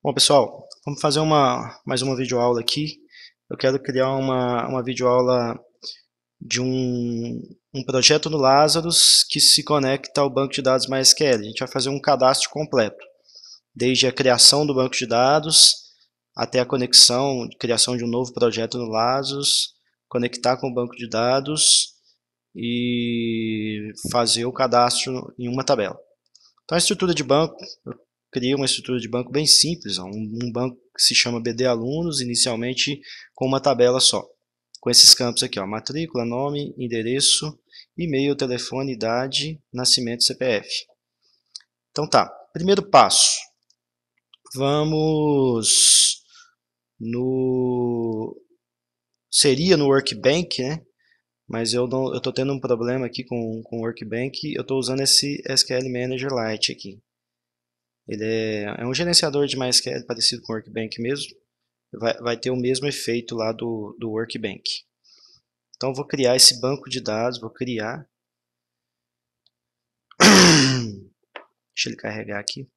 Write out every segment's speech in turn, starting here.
Bom, pessoal, vamos fazer mais uma videoaula aqui. Eu quero criar uma videoaula de um projeto no Lazarus que se conecta ao banco de dados MySQL. A gente vai fazer um cadastro completo, desde a criação do banco de dados até a conexão, criação de um novo projeto no Lazarus, conectar com o banco de dados e fazer o cadastro em uma tabela. Então, a estrutura de banco, eu criei uma estrutura de banco bem simples, ó, um banco que se chama BD Alunos, inicialmente com uma tabela só, com esses campos aqui, ó, matrícula, nome, endereço, e-mail, telefone, idade, nascimento, CPF. Então tá, primeiro passo, vamos no... seria no Workbench, né? Mas eu estou tendo um problema aqui com o Workbench, eu estou usando esse SQL Manager Lite aqui. Ele é um gerenciador de MySQL parecido com o Workbench mesmo. Vai ter o mesmo efeito lá do Workbench. Então, vou criar esse banco de dados, vou criar. Deixa ele carregar aqui.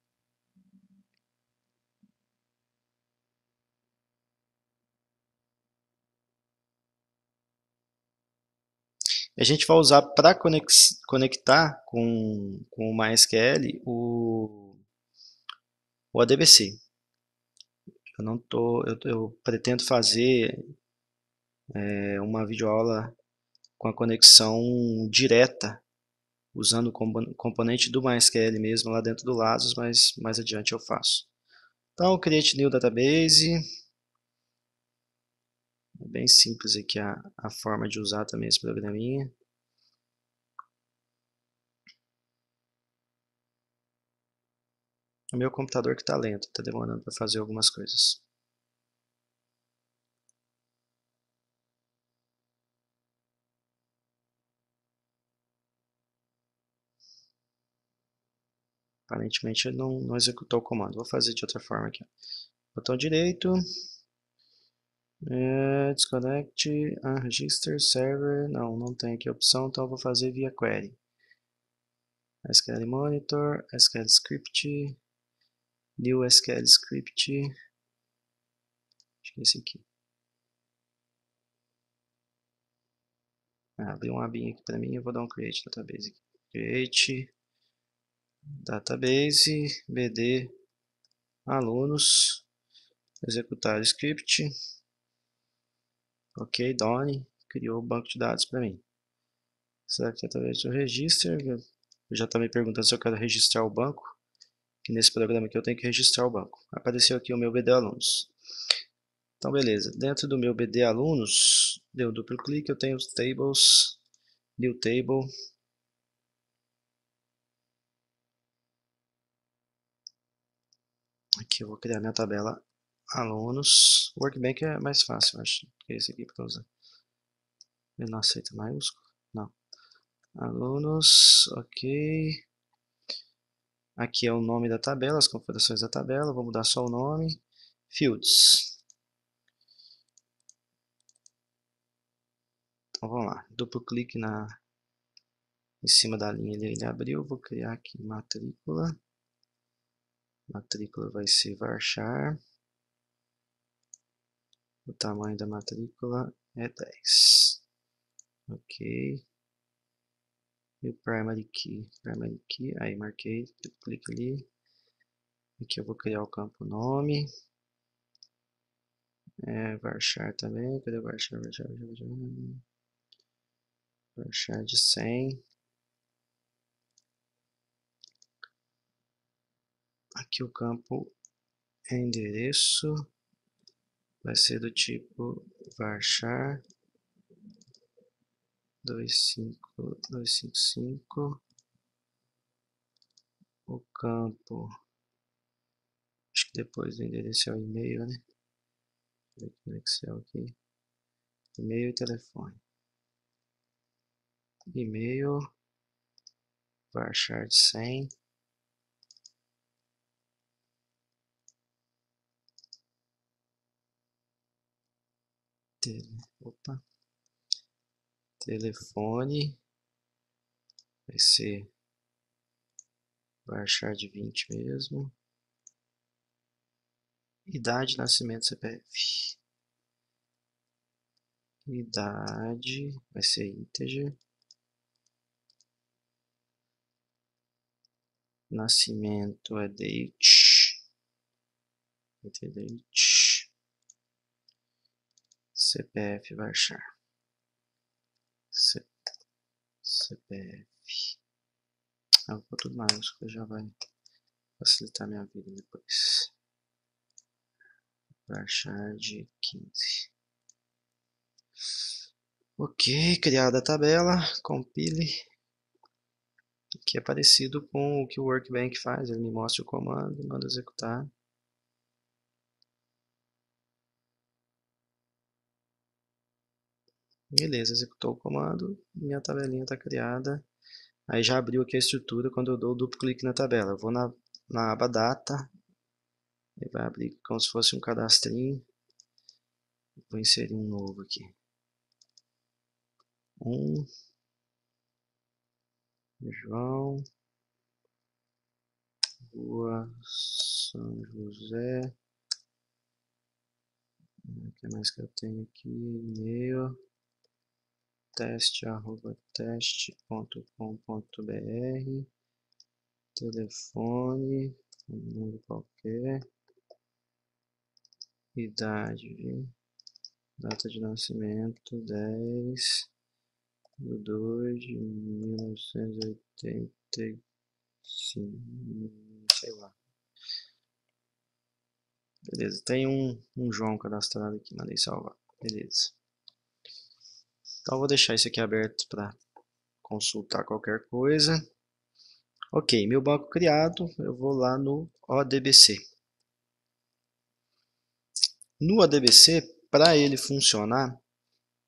A gente vai usar para conectar com o MySQL o ADBC. Eu pretendo fazer uma videoaula com a conexão direta, usando o componente do MySQL mesmo lá dentro do Lazarus, mas mais adiante eu faço. Então, create new database. É bem simples aqui a forma de usar também esse programinha. O meu computador que está lento, está demorando para fazer algumas coisas. Aparentemente ele não executou o comando. Vou fazer de outra forma aqui. Botão direito. Disconnect. Register server. Não tem aqui a opção, então eu vou fazer via query. SQL Monitor. SQL Script. New SQL Script. Acho que é esse aqui. Abriu uma abinha aqui para mim. Eu vou dar um create database aqui. Create database. BD alunos. Executar o script. Ok, done. Criou o banco de dados para mim. Será que através do register? Eu já está me perguntando se eu quero registrar o banco. Que nesse programa aqui eu tenho que registrar o banco. Apareceu aqui o meu BD alunos. Então, beleza. Dentro do meu BD alunos, deu duplo clique, eu tenho os tables, new table. Aqui eu vou criar minha tabela alunos. O Workbench é mais fácil, acho, que esse aqui para usar. Ele não aceita maiúsculo? Não. Alunos, ok. Aqui é o nome da tabela, as configurações da tabela. Vou mudar só o nome. Fields. Então vamos lá. Duplo clique em cima da linha ele abriu. Vou criar aqui matrícula. Matrícula vai ser varchar. O tamanho da matrícula é 10. Ok. E o primary key. Primary key. Aí marquei. Clique ali. Aqui eu vou criar o campo nome. Varchar também. Cadê o varchar? Varchar de 100. Aqui o campo é endereço. Vai ser do tipo varchar 25255. O campo, acho que depois do endereço é o e-mail, né? Vou aqui no Excel aqui. E-mail e telefone. E-mail, varchar de 100. Opa. Telefone vai ser varchar de 20 mesmo. idade, nascimento, CPF. Idade, vai ser integer. Nascimento é date. Date. CPF vai achar. CPF. Eu vou pôr tudo maiúsculo, já vai facilitar minha vida depois. Vai achar de 15. Ok, criada a tabela, compile. Aqui é parecido com o que o Workbench faz, ele me mostra o comando, manda executar. Beleza, executou o comando, minha tabelinha está criada. Aí já abriu aqui a estrutura quando eu dou o duplo clique na tabela. Eu vou na aba data, ele vai abrir como se fosse um cadastrinho. Vou inserir um novo aqui. João, Rua São José. O que mais que eu tenho aqui? E-mail teste@teste.com.br. Telefone, um número qualquer. Idade, data de nascimento 10/2/1985, sei lá. Beleza, tem um João cadastrado aqui, mandei salvar. Beleza. Então eu vou deixar isso aqui aberto para consultar qualquer coisa. Ok, meu banco criado, eu vou lá no ODBC. No ODBC, para ele funcionar,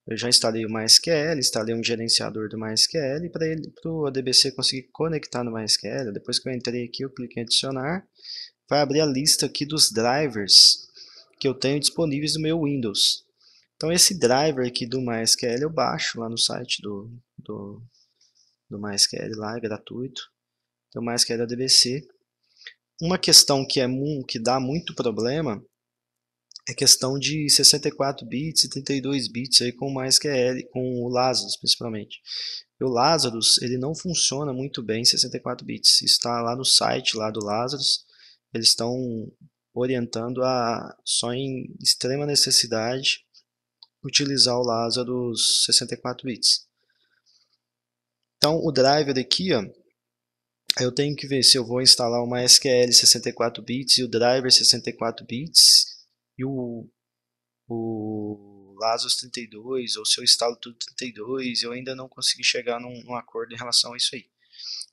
eu já instalei o MySQL, instalei um gerenciador do MySQL, para o ODBC conseguir conectar no MySQL, depois que eu entrei aqui, eu cliquei em adicionar, vai abrir a lista aqui dos drivers que eu tenho disponíveis no meu Windows. Então esse driver aqui do MySQL eu baixo lá no site do MySQL, lá é gratuito. Então MySQL ODBC. Uma questão que dá muito problema é questão de 64 bits e 32 bits aí com o MySQL, com o Lazarus principalmente. E o Lazarus ele não funciona muito bem em 64 bits. Isso está lá no site lá do Lazarus. Eles estão orientando a só em extrema necessidade utilizar o Lazarus 64 bits. Então o driver aqui, ó, eu tenho que ver se eu vou instalar uma SQL 64 bits e o driver 64 bits e o Lazarus 32, ou se eu instalo tudo 32, eu ainda não consegui chegar num acordo em relação a isso aí.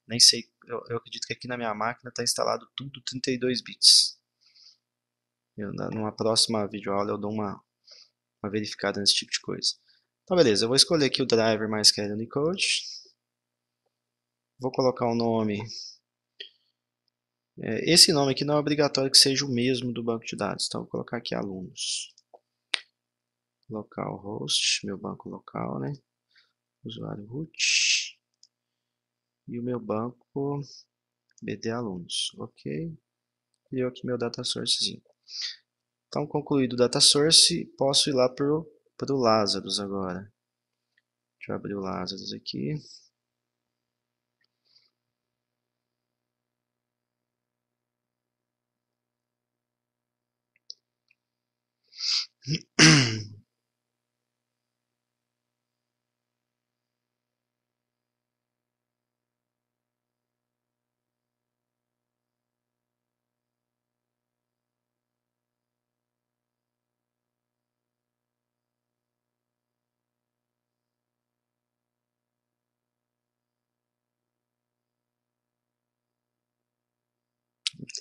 Nem sei, eu acredito que aqui na minha máquina está instalado tudo 32 bits. Numa próxima videoaula eu dou uma verificada nesse tipo de coisa. Então beleza, eu vou escolher aqui o driver MySQL Unicode. Vou colocar o nome. Esse nome aqui não é obrigatório que seja o mesmo do banco de dados, então vou colocar aqui alunos. Localhost, meu banco local, né? Usuário root. E o meu banco BD alunos, ok? Criou aqui meu data sourcezinho. Então, concluído o data source, posso ir lá para o Lazarus agora. Deixa eu abrir o Lazarus aqui.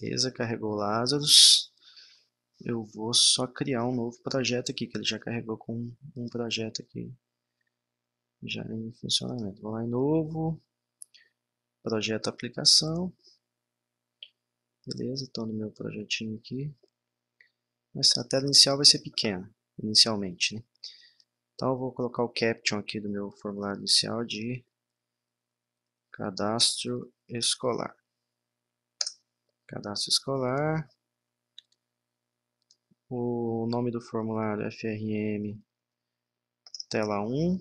Beleza, carregou o Lazarus. Eu vou só criar um novo projeto aqui, que ele já carregou com um projeto aqui já em funcionamento. Vou lá em novo, projeto aplicação. Beleza, estou no meu projetinho aqui. Mas a tela inicial vai ser pequena, inicialmente, né? Então eu vou colocar o caption aqui do meu formulário inicial de cadastro escolar. Cadastro escolar. o nome do formulário FRM tela 1.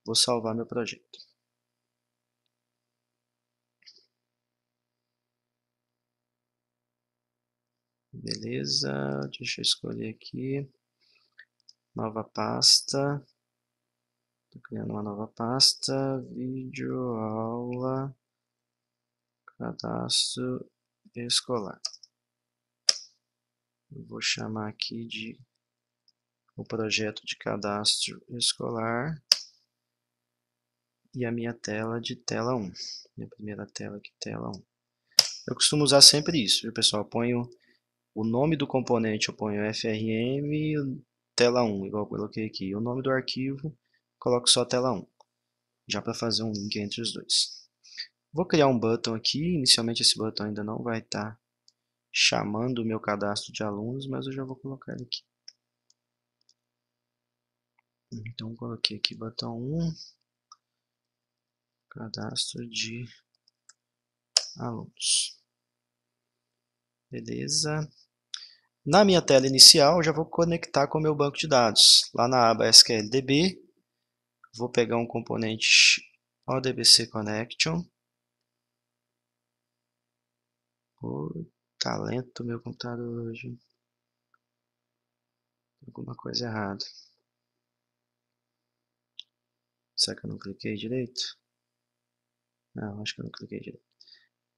Vou salvar meu projeto. Beleza, deixa eu escolher aqui. Nova pasta. Estou criando uma nova pasta. Vídeo, aula, cadastro escolar. Eu vou chamar aqui de o projeto de cadastro escolar. E a minha tela de tela 1. Minha primeira tela aqui, tela 1. Eu costumo usar sempre isso, viu, pessoal? Eu ponho o nome do componente, eu ponho FRM tela 1, igual eu coloquei aqui. O nome do arquivo, coloco só tela 1, já para fazer um link entre os dois. Vou criar um button aqui. Inicialmente esse button ainda não vai estar chamando o meu cadastro de alunos, mas eu já vou colocar ele aqui. Então, coloquei aqui botão 1, cadastro de alunos. Beleza. Na minha tela inicial, eu já vou conectar com o meu banco de dados. Lá na aba SQLDB, vou pegar um componente ODBC Connection. Tá lento o meu computador hoje. Alguma coisa errada. Será que eu não cliquei direito? Não, acho que eu não cliquei direito.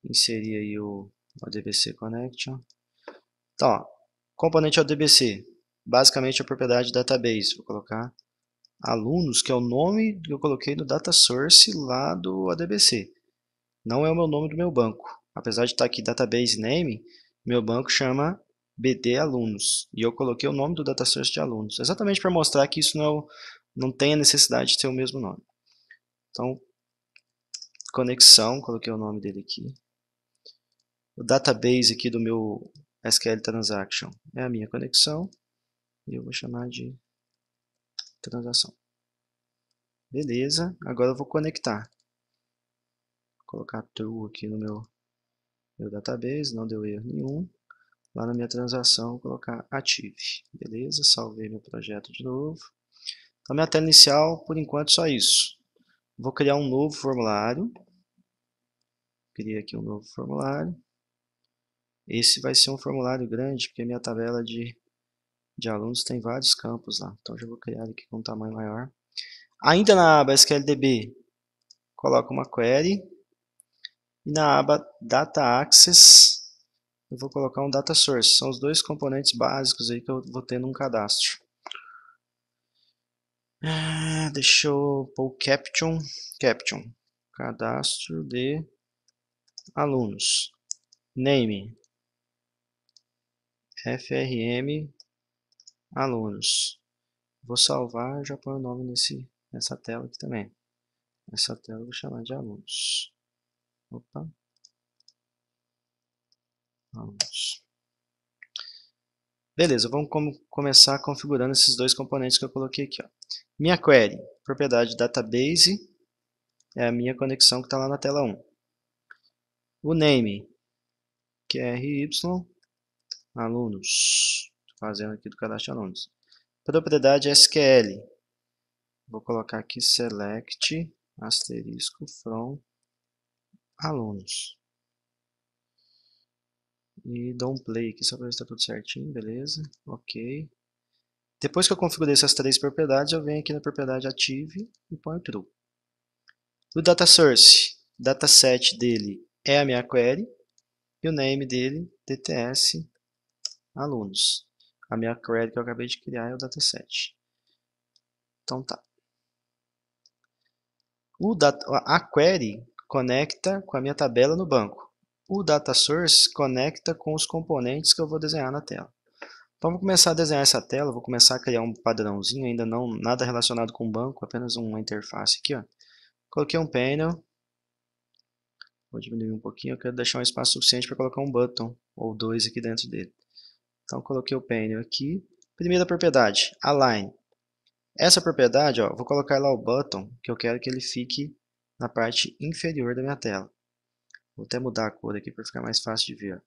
Inserir aí o ODBC Connection. Então, ó, componente ODBC, basicamente a propriedade database. Vou colocar alunos, que é o nome que eu coloquei no data source lá do ODBC. Não é o meu nome do meu banco. Apesar de estar aqui database name, meu banco chama BD alunos. E eu coloquei o nome do data source de alunos. Exatamente para mostrar que isso não tem a necessidade de ter o mesmo nome. Então, conexão, coloquei o nome dele aqui. O database aqui do meu SQL Transaction é a minha conexão. E eu vou chamar de transação. Beleza, agora eu vou conectar. Vou colocar true aqui no meu database, não deu erro nenhum. Lá na minha transação, vou colocar active. Beleza, salvei meu projeto de novo. Então, minha tela inicial, por enquanto, só isso. Vou criar um novo formulário. Criei aqui um novo formulário. Esse vai ser um formulário grande, porque minha tabela de alunos tem vários campos lá. Então, já vou criar aqui com um tamanho maior. Ainda na aba SQLDB, coloco uma query. E na aba Data Access, eu vou colocar um Data Source. São os dois componentes básicos aí que eu vou ter num cadastro. Deixa eu pôr o Caption. Cadastro de alunos. Name. FRM alunos. Vou salvar e já ponho o nome nessa tela aqui também. Essa tela eu vou chamar de alunos. Opa. Alunos. Beleza, vamos começar configurando esses dois componentes que eu coloquei aqui. Ó. Minha query, propriedade database, é a minha conexão que está lá na tela 1. O name, que é RY, alunos. Estou fazendo aqui do cadastro de alunos. Propriedade SQL, vou colocar aqui select, asterisco, from, alunos. E dou um play aqui só para ver se está tudo certinho, beleza, ok. Depois que eu configurei essas três propriedades, eu venho aqui na propriedade active e ponho true. O data source, dataset dele é a minha query e o name dele, DTS alunos. A minha query que eu acabei de criar é o dataset. Então tá. A query conecta com a minha tabela no banco. O data source conecta com os componentes que eu vou desenhar na tela. Então, vou começar a desenhar essa tela, vou começar a criar um padrãozinho, ainda não nada relacionado com o banco, apenas uma interface aqui. Ó. Coloquei um panel, vou diminuir um pouquinho, eu quero deixar um espaço suficiente para colocar um button, ou dois aqui dentro dele. Então, coloquei o panel aqui. Primeira propriedade, align. Essa propriedade, ó, vou colocar lá o button, que eu quero que ele fique na parte inferior da minha tela. Vou até mudar a cor aqui para ficar mais fácil de ver. Ó.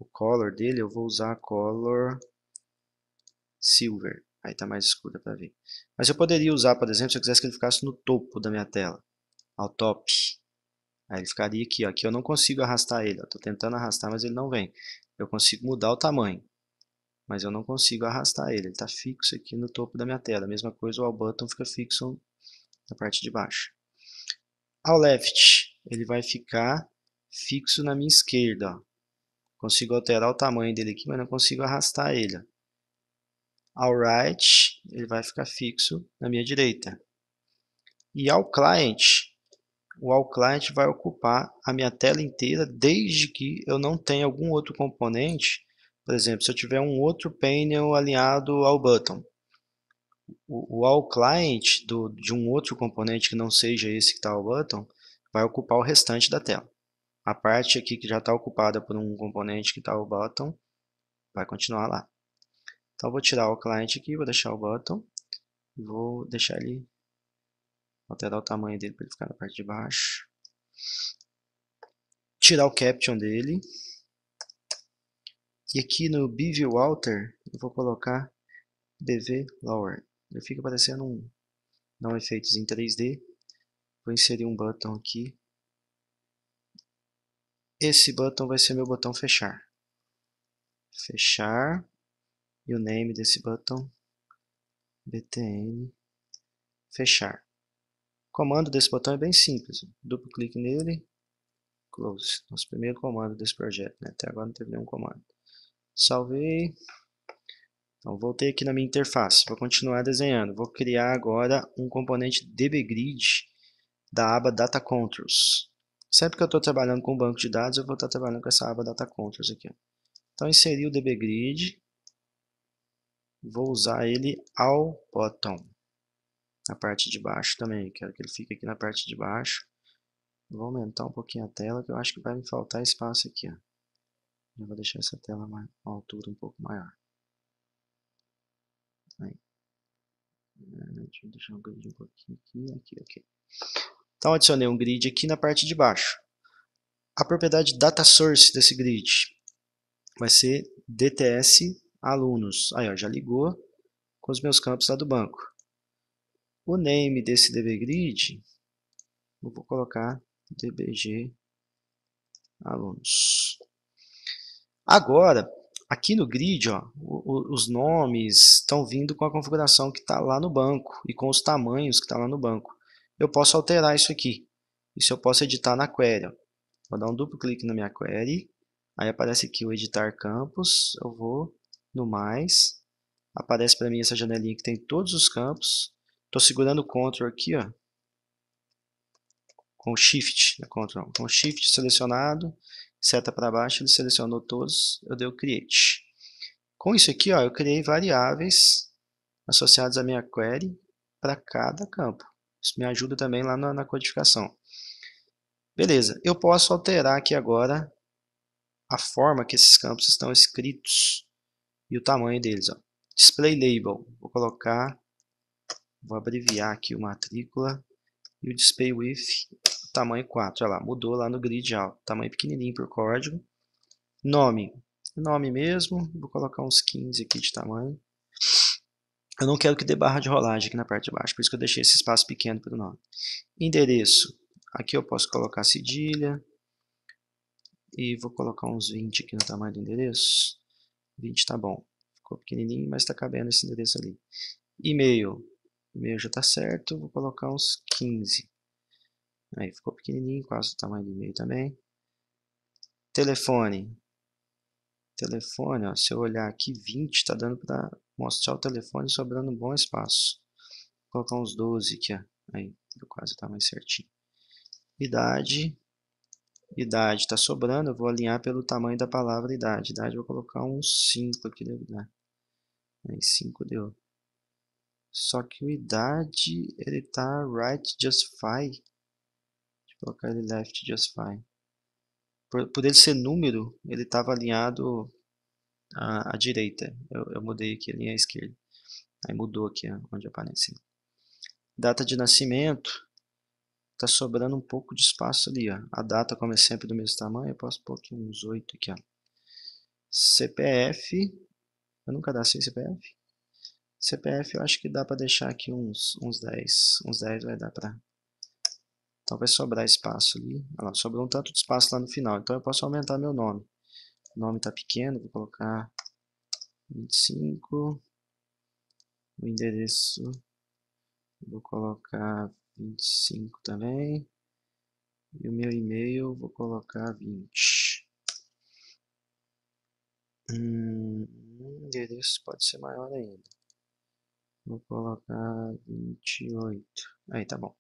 O color dele, eu vou usar a color silver. Aí tá mais escura para ver. Mas eu poderia usar, por exemplo, se eu quisesse que ele ficasse no topo da minha tela, ao top. Aí ele ficaria aqui, ó. Aqui eu não consigo arrastar ele. Estou tentando arrastar, mas ele não vem. Eu consigo mudar o tamanho, mas eu não consigo arrastar ele. Ele está fixo aqui no topo da minha tela. A mesma coisa, o All Button fica fixo na parte de baixo. Ao left, ele vai ficar fixo na minha esquerda. Ó. Consigo alterar o tamanho dele aqui, mas não consigo arrastar ele. Ó. Ao right, ele vai ficar fixo na minha direita. E ao client, o All Client vai ocupar a minha tela inteira, desde que eu não tenha algum outro componente. Por exemplo, se eu tiver um outro painel alinhado ao button, o All Client de um outro componente que não seja esse que está ao button, vai ocupar o restante da tela. A parte aqui que já está ocupada por um componente que está ao button, vai continuar lá. Então, eu vou tirar o client aqui, vou deixar o button, e vou deixar ele, alterar o tamanho dele para ele ficar na parte de baixo. Tirar o caption dele. E aqui no Bevel Alter, eu vou colocar BV Lower. Ele fica parecendo dar um efeitos em 3D. Vou inserir um button aqui. Esse button vai ser meu botão fechar. Fechar. E o name desse button, BTN fechar. O comando desse botão é bem simples. Duplo clique nele. Close. Nosso primeiro comando desse projeto. Né? Até agora não teve nenhum comando. Salvei. Então, voltei aqui na minha interface. Vou continuar desenhando. Vou criar agora um componente DBGrid da aba Data Controls. Sempre que eu estou trabalhando com banco de dados, eu vou estar trabalhando com essa aba Data Controls aqui. Então, inseri o DBGrid. Vou usar ele ao bottom. Na parte de baixo também. Quero que ele fique aqui na parte de baixo. Vou aumentar um pouquinho a tela, que eu acho que vai me faltar espaço aqui. Ó. Eu vou deixar essa tela uma altura um pouco maior. Aí. Deixa eu deixar um grid um pouquinho aqui, ok. Então, adicionei um grid aqui na parte de baixo. A propriedade data source desse grid vai ser DTS alunos. Aí, ó, já ligou com os meus campos lá do banco. O name desse dbgrid, eu vou colocar dbg alunos. Agora, aqui no grid, ó, os nomes estão vindo com a configuração que está lá no banco e com os tamanhos que está lá no banco. Eu posso alterar isso aqui. Isso eu posso editar na query. Ó. Vou dar um duplo clique na minha query. Aí aparece aqui o editar campos. Eu vou no mais. Aparece para mim essa janelinha que tem todos os campos. Estou segurando o Ctrl aqui, ó, com o Shift, Ctrl, com o Shift selecionado, seta para baixo, ele selecionou todos, eu dei o Create. Com isso aqui, ó, eu criei variáveis associadas à minha query para cada campo. Isso me ajuda também lá na codificação. Beleza, eu posso alterar aqui agora a forma que esses campos estão escritos e o tamanho deles. Ó. Display Label, vou colocar, vou abreviar aqui o matrícula e o Display Width, tamanho 4. Olha lá, mudou lá no grid alto, tamanho pequenininho por código. Nome, nome mesmo, vou colocar uns 15 aqui de tamanho. Eu não quero que dê barra de rolagem aqui na parte de baixo, por isso que eu deixei esse espaço pequeno para o nome. Endereço, aqui eu posso colocar cedilha, e vou colocar uns 20 aqui no tamanho do endereço. 20 tá bom, ficou pequenininho, mas está cabendo esse endereço ali. E-mail, e-mail já está certo, vou colocar uns 15. Aí ficou pequenininho, quase o tamanho do e-mail também. Telefone. Telefone, ó, se eu olhar aqui, 20 está dando para mostrar o telefone sobrando um bom espaço. Vou colocar uns 12 aqui, ó. Aí, deu quase o tamanho certinho. Idade. Idade está sobrando, eu vou alinhar pelo tamanho da palavra idade. Idade, eu vou colocar uns 5 aqui, deve dar. Aí, 5 deu. Só que o idade, ele está right justify. Deixa eu colocar ele left justify. Por ele ser número, ele estava alinhado à direita. Eu mudei aqui a linha à esquerda. Aí mudou aqui onde aparece. Data de nascimento. Está sobrando um pouco de espaço ali. Ó. A data, como é sempre do mesmo tamanho, eu posso pôr aqui uns 8 aqui. Ó. CPF. Eu nunca cadastrei CPF. CPF eu acho que dá para deixar aqui uns 10. Uns 10 vai dar para. Então vai sobrar espaço ali. Olha lá, sobrou um tanto de espaço lá no final. Então eu posso aumentar meu nome. O nome está pequeno, vou colocar 25. O endereço vou colocar 25 também. E o meu e-mail vou colocar 20. O endereço pode ser maior ainda. Vou colocar 28. Aí tá bom.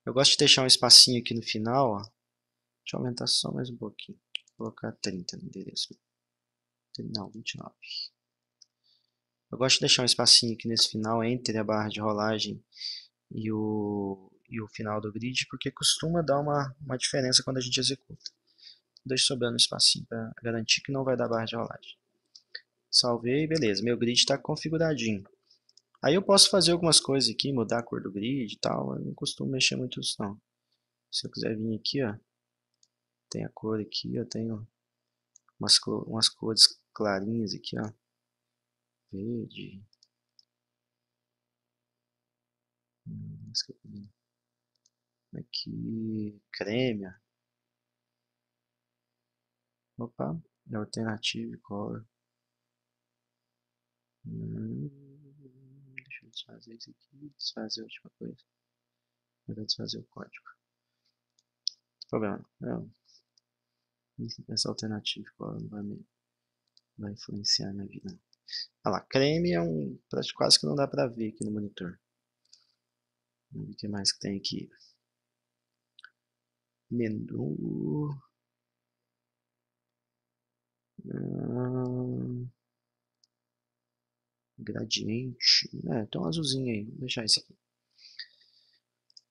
Eu gosto de deixar um espacinho aqui no final, ó. Deixa eu aumentar só mais um pouquinho. Vou colocar 30 no endereço. Não, 29. Eu gosto de deixar um espacinho aqui nesse final entre a barra de rolagem e o final do grid, porque costuma dar uma diferença quando a gente executa. Deixo sobrando um espacinho para garantir que não vai dar barra de rolagem. Salvei, beleza. Meu grid está configuradinho. Aí eu posso fazer algumas coisas aqui, mudar a cor do grid e tal. Eu não costumo mexer muito nisso não. Se eu quiser vir aqui, ó, tem a cor aqui, eu tenho umas cores clarinhas aqui, ó. Verde. Aqui, creme. Opa, é alternative color. Deixa eu desfazer isso aqui, desfazer a última coisa. Eu vou desfazer o código. Não tem problema, não. Essa alternative color não vai influenciar a minha vida. Olha lá, creme é quase que não dá pra ver aqui no monitor. Vamos ver o que mais que tem aqui. Menu. Gradiente. Tem um azulzinho aí. Vou deixar esse aqui.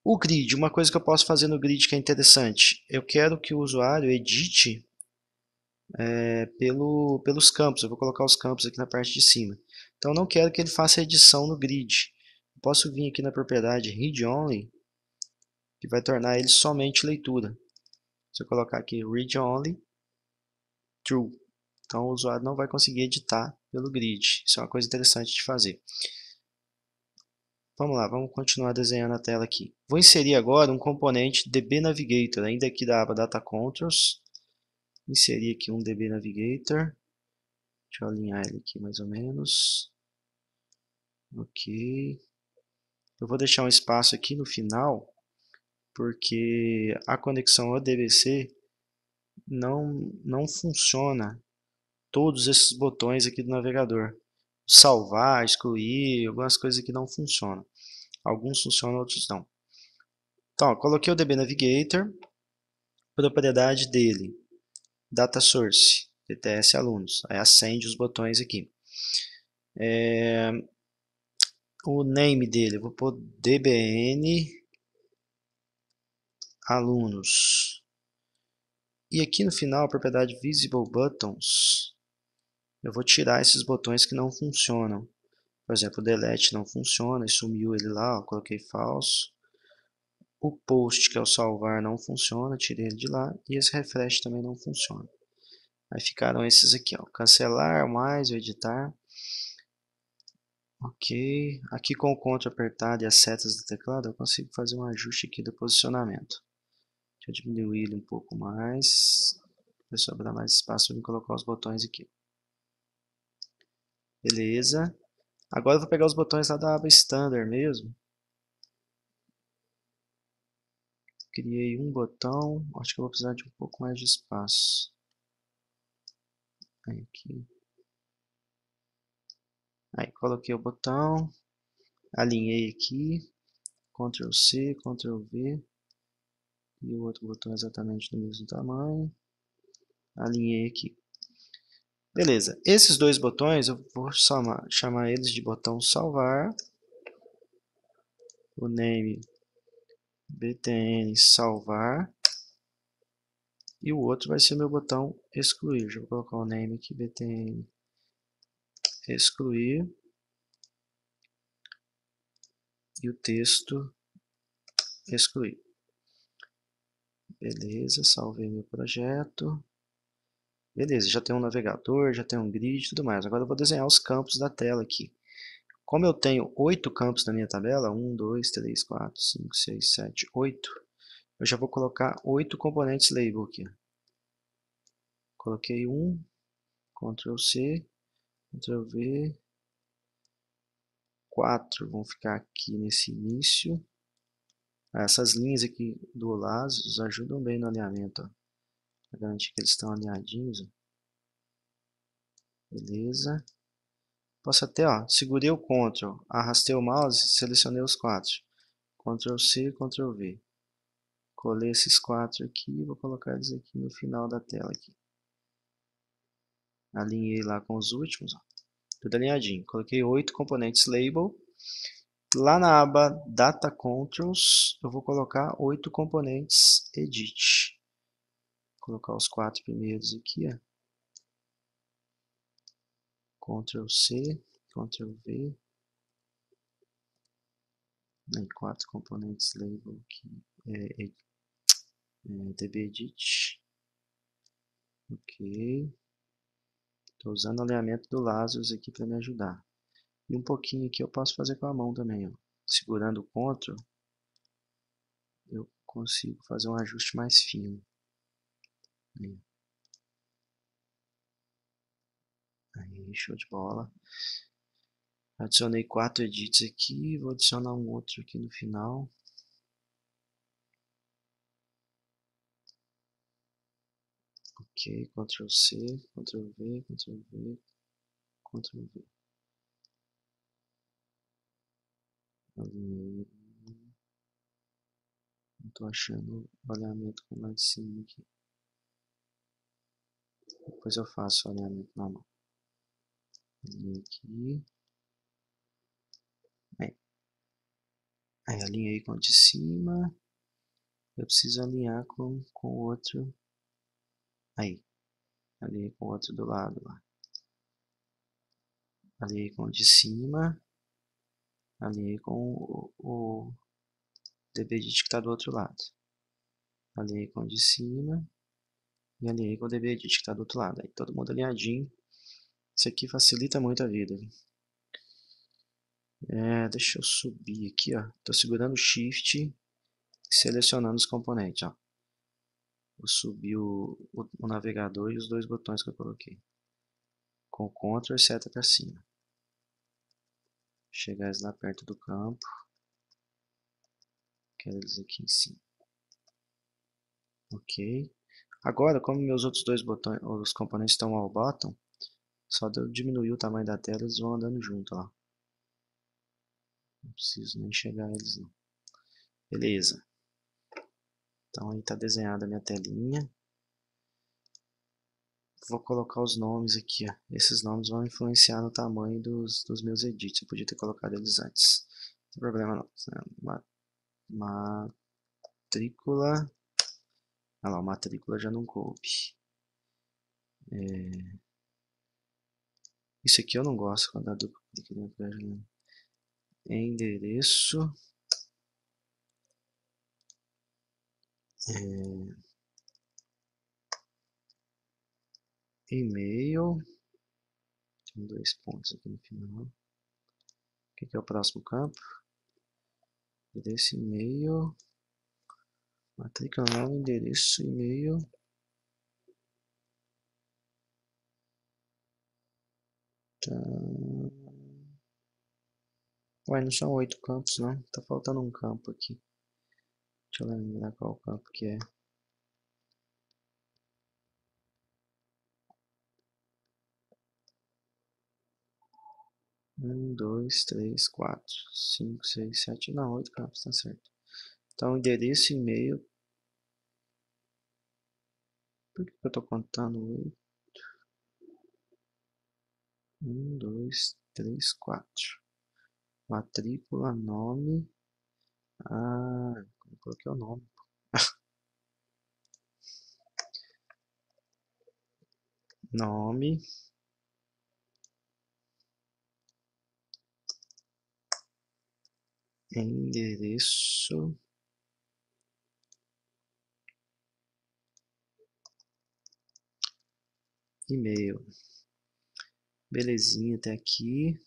O grid, uma coisa que eu posso fazer no grid que é interessante. Eu quero que o usuário edite pelos campos. Eu vou colocar os campos aqui na parte de cima. Então eu não quero que ele faça edição no grid. Eu posso vir aqui na propriedade read only, que vai tornar ele somente leitura. Se eu colocar aqui read only, true. Então o usuário não vai conseguir editar pelo grid. Isso é uma coisa interessante de fazer. Vamos lá, vamos continuar desenhando a tela aqui. Vou inserir agora um componente DB Navigator, ainda aqui da aba Data Controls. Inserir aqui um DB Navigator. Deixa eu alinhar ele aqui mais ou menos. Ok. Eu vou deixar um espaço aqui no final, porque a conexão ODBC não funciona todos esses botões aqui do navegador. Salvar, excluir, algumas coisas aqui não funcionam. Alguns funcionam, outros não. Então, ó, coloquei o DB Navigator, propriedade dele, Data Source, DTS Alunos. Aí acende os botões aqui. O name dele, eu vou pôr DBN Alunos. E aqui no final, a propriedade Visible Buttons, eu vou tirar esses botões que não funcionam. Por exemplo, o delete não funciona, e sumiu ele lá, ó, coloquei falso. O post, que é o salvar, não funciona, tirei ele de lá. E esse refresh também não funciona. Aí ficaram esses aqui, ó, cancelar, mais, editar. Ok, aqui com o CTRL apertado e as setas do teclado, eu consigo fazer um ajuste aqui do posicionamento. Deixa eu diminuir ele um pouco mais, para sobrar mais espaço para colocar os botões aqui. Beleza. Agora eu vou pegar os botões lá da aba Standard mesmo. Criei um botão, acho que eu vou precisar de um pouco mais de espaço. Aqui. Aí, coloquei o botão, alinhei aqui, Ctrl C, Ctrl V, e o outro botão exatamente do mesmo tamanho, alinhei aqui. Beleza, esses dois botões eu vou chamar eles de botão salvar, o name btn salvar, e o outro vai ser meu botão excluir. Já vou colocar o name aqui, btn excluir, e o texto excluir. Beleza, salvei meu projeto. Beleza, já tem um navegador, já tem um grid e tudo mais. Agora eu vou desenhar os campos da tela aqui. Como eu tenho 8 campos na minha tabela, 1, 2, 3, 4, 5, 6, 7, 8, eu já vou colocar 8 componentes label aqui. Coloquei um, Ctrl C, Ctrl V, 4 vão ficar aqui nesse início. Essas linhas aqui do Lazarus ajudam bem no alinhamento, ó, para garantir que eles estão alinhadinhos. Ó. Beleza. Posso até, ó, segurei o Ctrl, arrastei o mouse e selecionei os 4. Ctrl C, Ctrl V. Colei esses 4 aqui e vou colocar eles aqui no final da tela. Aqui. Alinhei lá com os últimos, ó, tudo alinhadinho. Coloquei 8 componentes label. Lá na aba Data Controls, eu vou colocar 8 componentes Edit. Vou colocar os 4 primeiros aqui, ó. Ctrl C, Ctrl V. Aí, 4 componentes label aqui. DB Edit. Ok. Estou usando o alinhamento do Lazarus aqui para me ajudar. E um pouquinho aqui eu posso fazer com a mão também, ó. Segurando o Ctrl, eu consigo fazer um ajuste mais fino. Aí, show de bola. Adicionei 4 edits aqui, vou adicionar um outro aqui no final. Ok, Ctrl C, Ctrl V, Ctrl V, Ctrl V. Alinhei. Não estou achando o alinhamento com lá de cima aqui. Depois eu faço o alinhamento na mão. Alinhei aqui. Aí alinhei com o de cima. Eu preciso alinhar com o outro. Aí. Alinhei com o outro do lado lá. Alinhei com o de cima. Alinhei com o DBEdit que está do outro lado. Alinhei com o de cima. E alinhei com o DBEdit que está do outro lado. Aí todo mundo alinhadinho. Isso aqui facilita muito a vida. Deixa eu subir aqui, ó. Tô segurando o Shift e selecionando os componentes, ó. Vou subir o navegador e os 2 botões que eu coloquei. Com o Ctrl e seta para cima. Chegar eles lá perto do campo. Quero eles aqui em cima. Ok. Agora, como meus outros 2 botões, os componentes estão ao bottom, só de eu diminuir o tamanho da tela, eles vão andando junto, ó. Não preciso nem chegar eles não. Beleza. Então aí está desenhada a minha telinha. Vou colocar os nomes aqui, ó. Esses nomes vão influenciar no tamanho dos meus edits. Eu podia ter colocado eles antes. Não tem problema não. Matrícula. Ah lá, matrícula já não coube. Isso aqui eu não gosto quando dá duplo clique dentro da janela. Endereço. E-mail. Tem 2 pontos aqui no final. O que é o próximo campo? Endereço, e-mail. Matrícula, nome, endereço, e-mail. Tá. Ué, não são 8 campos, não. Tá faltando um campo aqui. Deixa eu lembrar qual campo que é. 1, 2, 3, 4, 5, 6, 7, não, 8 campos, tá certo. Então, endereço, e-mail. Por que eu tô contando 8? 1, 2, 3, 4. Matrícula, nome. Ah, eu coloquei o nome. Nome. Endereço. E-mail. Belezinha até aqui.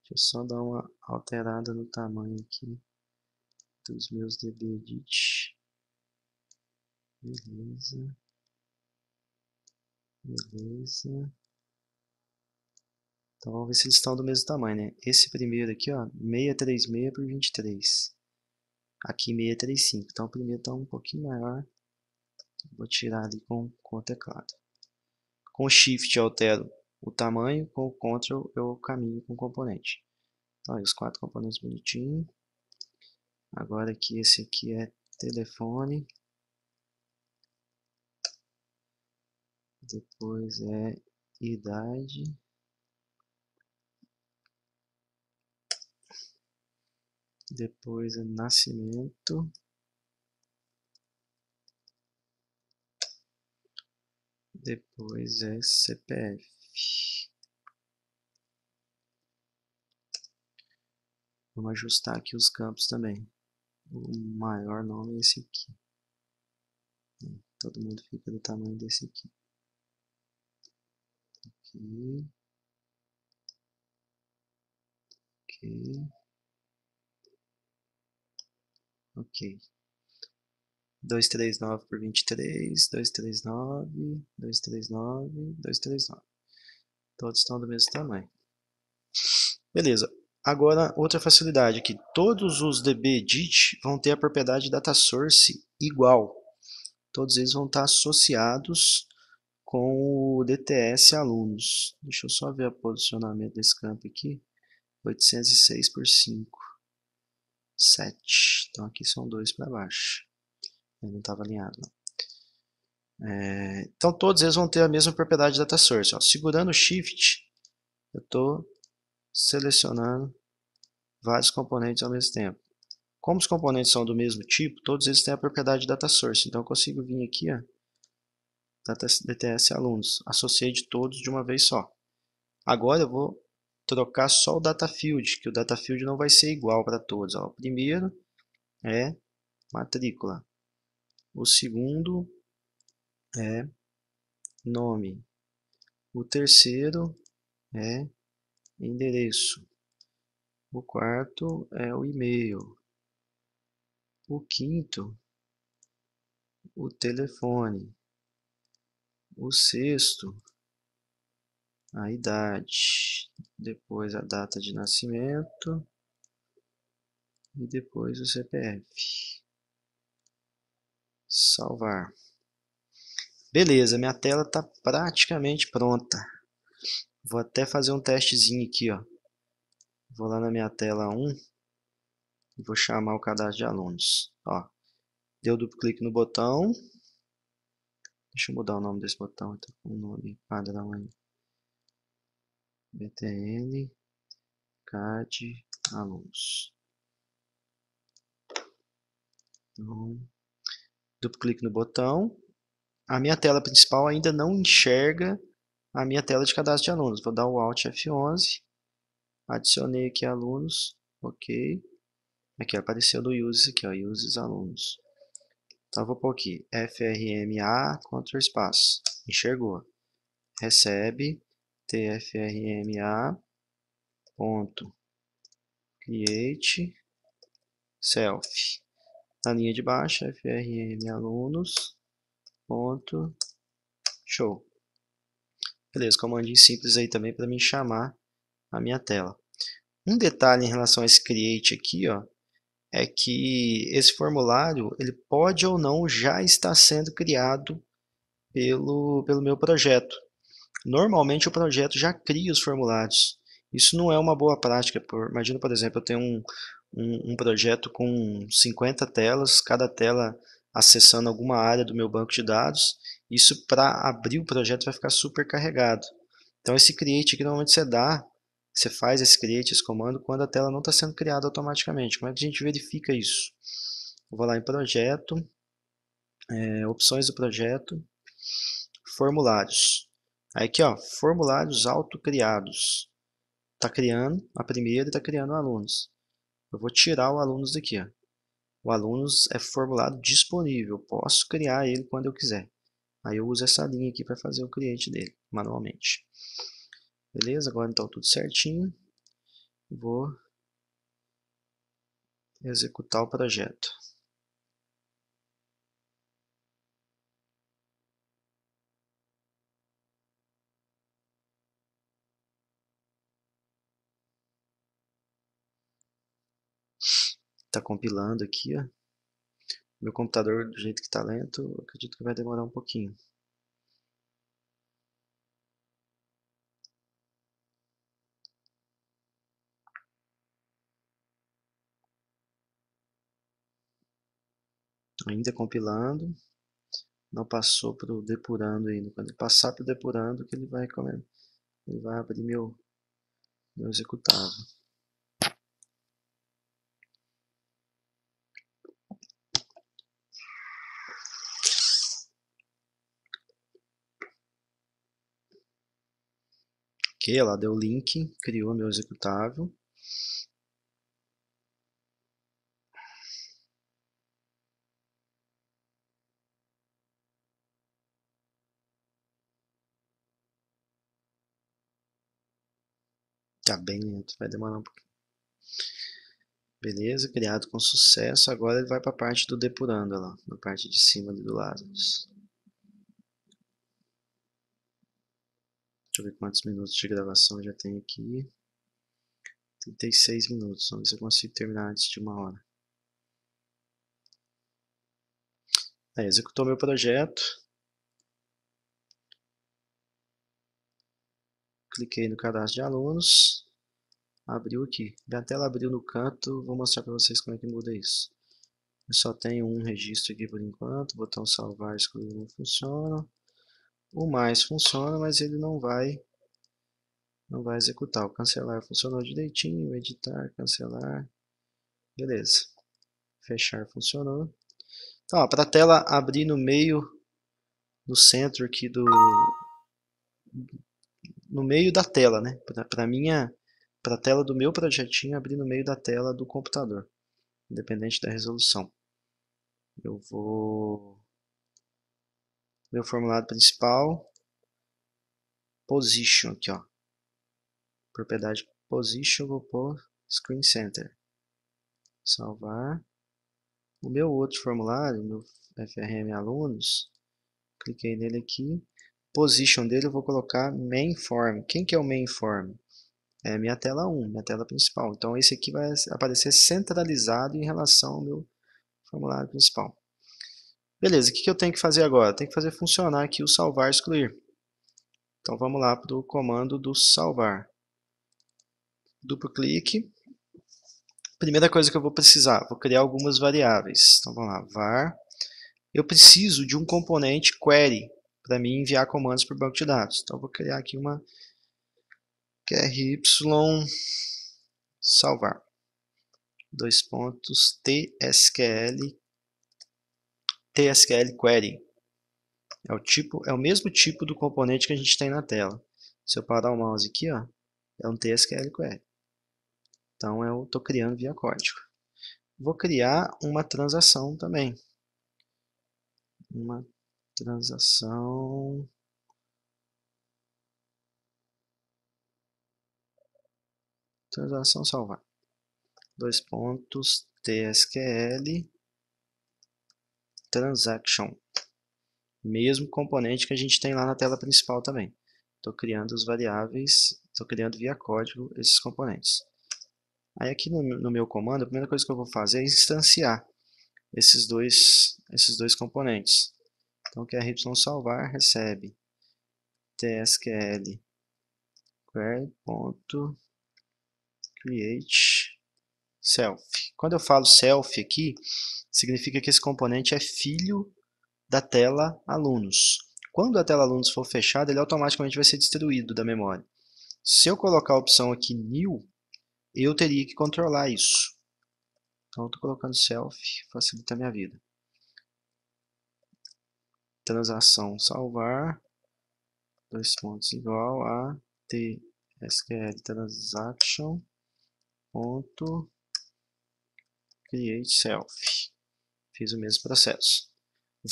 Deixa eu só dar uma alterada no tamanho aqui dos meus dbedit. Beleza. Beleza. Então vamos ver se eles estão do mesmo tamanho, né? Esse primeiro aqui, ó, 636 por 23. Aqui 635. Então o primeiro está um pouquinho maior. Vou tirar ali com o teclado. Com o Shift eu altero o tamanho, com o Ctrl eu caminho com o componente. Então aí os 4 componentes bonitinhos. Agora aqui esse aqui é telefone. Depois é idade. Depois é nascimento. Depois é CPF. Vamos ajustar aqui os campos também. O maior nome é esse aqui. Todo mundo fica do tamanho desse aqui. Aqui. Ok. Ok. 239 por 23, 239, 239, 239. Todos estão do mesmo tamanho. Beleza. Agora, outra facilidade aqui. Todos os dbedit vão ter a propriedade dataSource igual. Todos eles vão estar associados com o DTS alunos. Deixa eu só ver o posicionamento desse campo aqui. 806 por 5. 7. Então aqui são 2 para baixo. Eu não estava alinhado, não. Então todos eles vão ter a mesma propriedade dataSource. Ó. Segurando o Shift, eu estou selecionando vários componentes ao mesmo tempo. Como os componentes são do mesmo tipo, todos eles têm a propriedade dataSource. Então eu consigo vir aqui, ó, DTS alunos, associei de todos de uma vez só. Agora eu vou trocar só o dataField, que o dataField não vai ser igual para todos. Ó. O primeiro é matrícula. O segundo é nome. O terceiro é endereço. O quarto é o e-mail. O quinto, o telefone. O sexto, a idade. Depois a data de nascimento. E depois o CPF. Salvar. Beleza, minha tela está praticamente pronta. Vou até fazer um testezinho aqui, ó. Vou lá na minha tela 1 e vou chamar o cadastro de alunos. Ó, deu duplo clique no botão. Deixa eu mudar o nome desse botão, então, com o nome padrão aí. btn cad alunos. Então, duplo clique no botão. A minha tela principal ainda não enxerga a minha tela de cadastro de alunos. Vou dar o Alt F11. Adicionei aqui alunos. Ok. Aqui apareceu no Uses aqui, ó, Uses alunos. Então eu vou pôr aqui frma, Ctrl espaço. Enxergou. Recebe tfrma ponto create self. Na linha de baixo, frm alunos ponto show. Beleza, comandinho simples aí também para me chamar a minha tela. Um detalhe em relação a esse create aqui, ó, é que esse formulário ele pode ou não já estar sendo criado pelo meu projeto. Normalmente o projeto já cria os formulários. Isso não é uma boa prática. Imagina, por exemplo, eu tenho um projeto com 50 telas, cada tela acessando alguma área do meu banco de dados. Isso, para abrir o projeto, vai ficar super carregado. Então esse create aqui normalmente você faz esse create, esse comando, quando a tela não está sendo criada automaticamente. Como é que a gente verifica isso? Eu vou lá em projeto, opções do projeto, formulários. Aí aqui, ó, formulários autocriados. Está criando a primeira e está criando alunos. Eu vou tirar o alunos daqui, ó. O alunos é formulário disponível. Posso criar ele quando eu quiser. Aí eu uso essa linha aqui para fazer o create dele manualmente. Beleza? Agora então tudo certinho. vou executar o projeto. Está compilando aqui, ó. Meu computador, do jeito que está lento, eu acredito que vai demorar um pouquinho. Ainda compilando. Não passou para o depurando ainda. Quando ele passar para o depurando, que ele vai abrir meu executável. Ok, ela deu o link, criou meu executável. Tá bem lento, vai demorar um pouquinho. Beleza, criado com sucesso. Agora ele vai para a parte do depurando, lá, na parte de cima ali do Lazarus. Deixa eu ver quantos minutos de gravação já tem aqui. 36 minutos. Vamos ver se eu consigo terminar antes de 1 hora. Executou meu projeto. Cliquei no cadastro de alunos. Abriu aqui. Minha tela abriu no canto. Vou mostrar para vocês como é que muda isso. Eu só tenho um registro aqui por enquanto. O botão salvar, excluir não funciona. O mais funciona, mas ele não vai executar. O cancelar funcionou direitinho. Editar, cancelar. Beleza. Fechar funcionou. Então, para a tela abrir no meio, no centro aqui no meio da tela, né? Para a tela do meu projetinho abrir no meio da tela do computador, independente da resolução. Eu vou meu formulário principal, position aqui, ó. Propriedade position, vou pôr screen center. Salvar. O meu outro formulário, meu FRM alunos, cliquei nele aqui. Position dele eu vou colocar main form. Quem que é o main form? É minha tela 1, minha tela principal. Então esse aqui vai aparecer centralizado em relação ao meu formulário principal. Beleza, o que eu tenho que fazer agora? Tenho que fazer funcionar aqui o salvar excluir. Então vamos lá para o comando do salvar. Duplo clique. Primeira coisa que eu vou precisar, vou criar algumas variáveis. Então vamos lá, var. Eu preciso de um componente query para mim enviar comandos para o banco de dados. Então vou criar aqui uma qry salvar. tsql query. É o mesmo tipo do componente que a gente tem na tela. Se eu parar o mouse aqui, ó, é um tsql query. Então eu estou criando via código. Vou criar uma transação também. Uma transação. Transação salvar. tsql transaction. Mesmo componente que a gente tem lá na tela principal também. Estou criando as variáveis, estou criando via código esses componentes. Aí aqui no meu comando, a primeira coisa que eu vou fazer é instanciar esses dois componentes. Então, o qry salvar recebe tsql query.create self. Quando eu falo self aqui, significa que esse componente é filho da tela alunos. Quando a tela alunos for fechada, ele automaticamente vai ser destruído da memória. Se eu colocar a opção aqui new, eu teria que controlar isso. Então eu estou colocando self, facilita a minha vida. Transação salvar, dois pontos igual a tsql transaction ponto create self. Fiz o mesmo processo.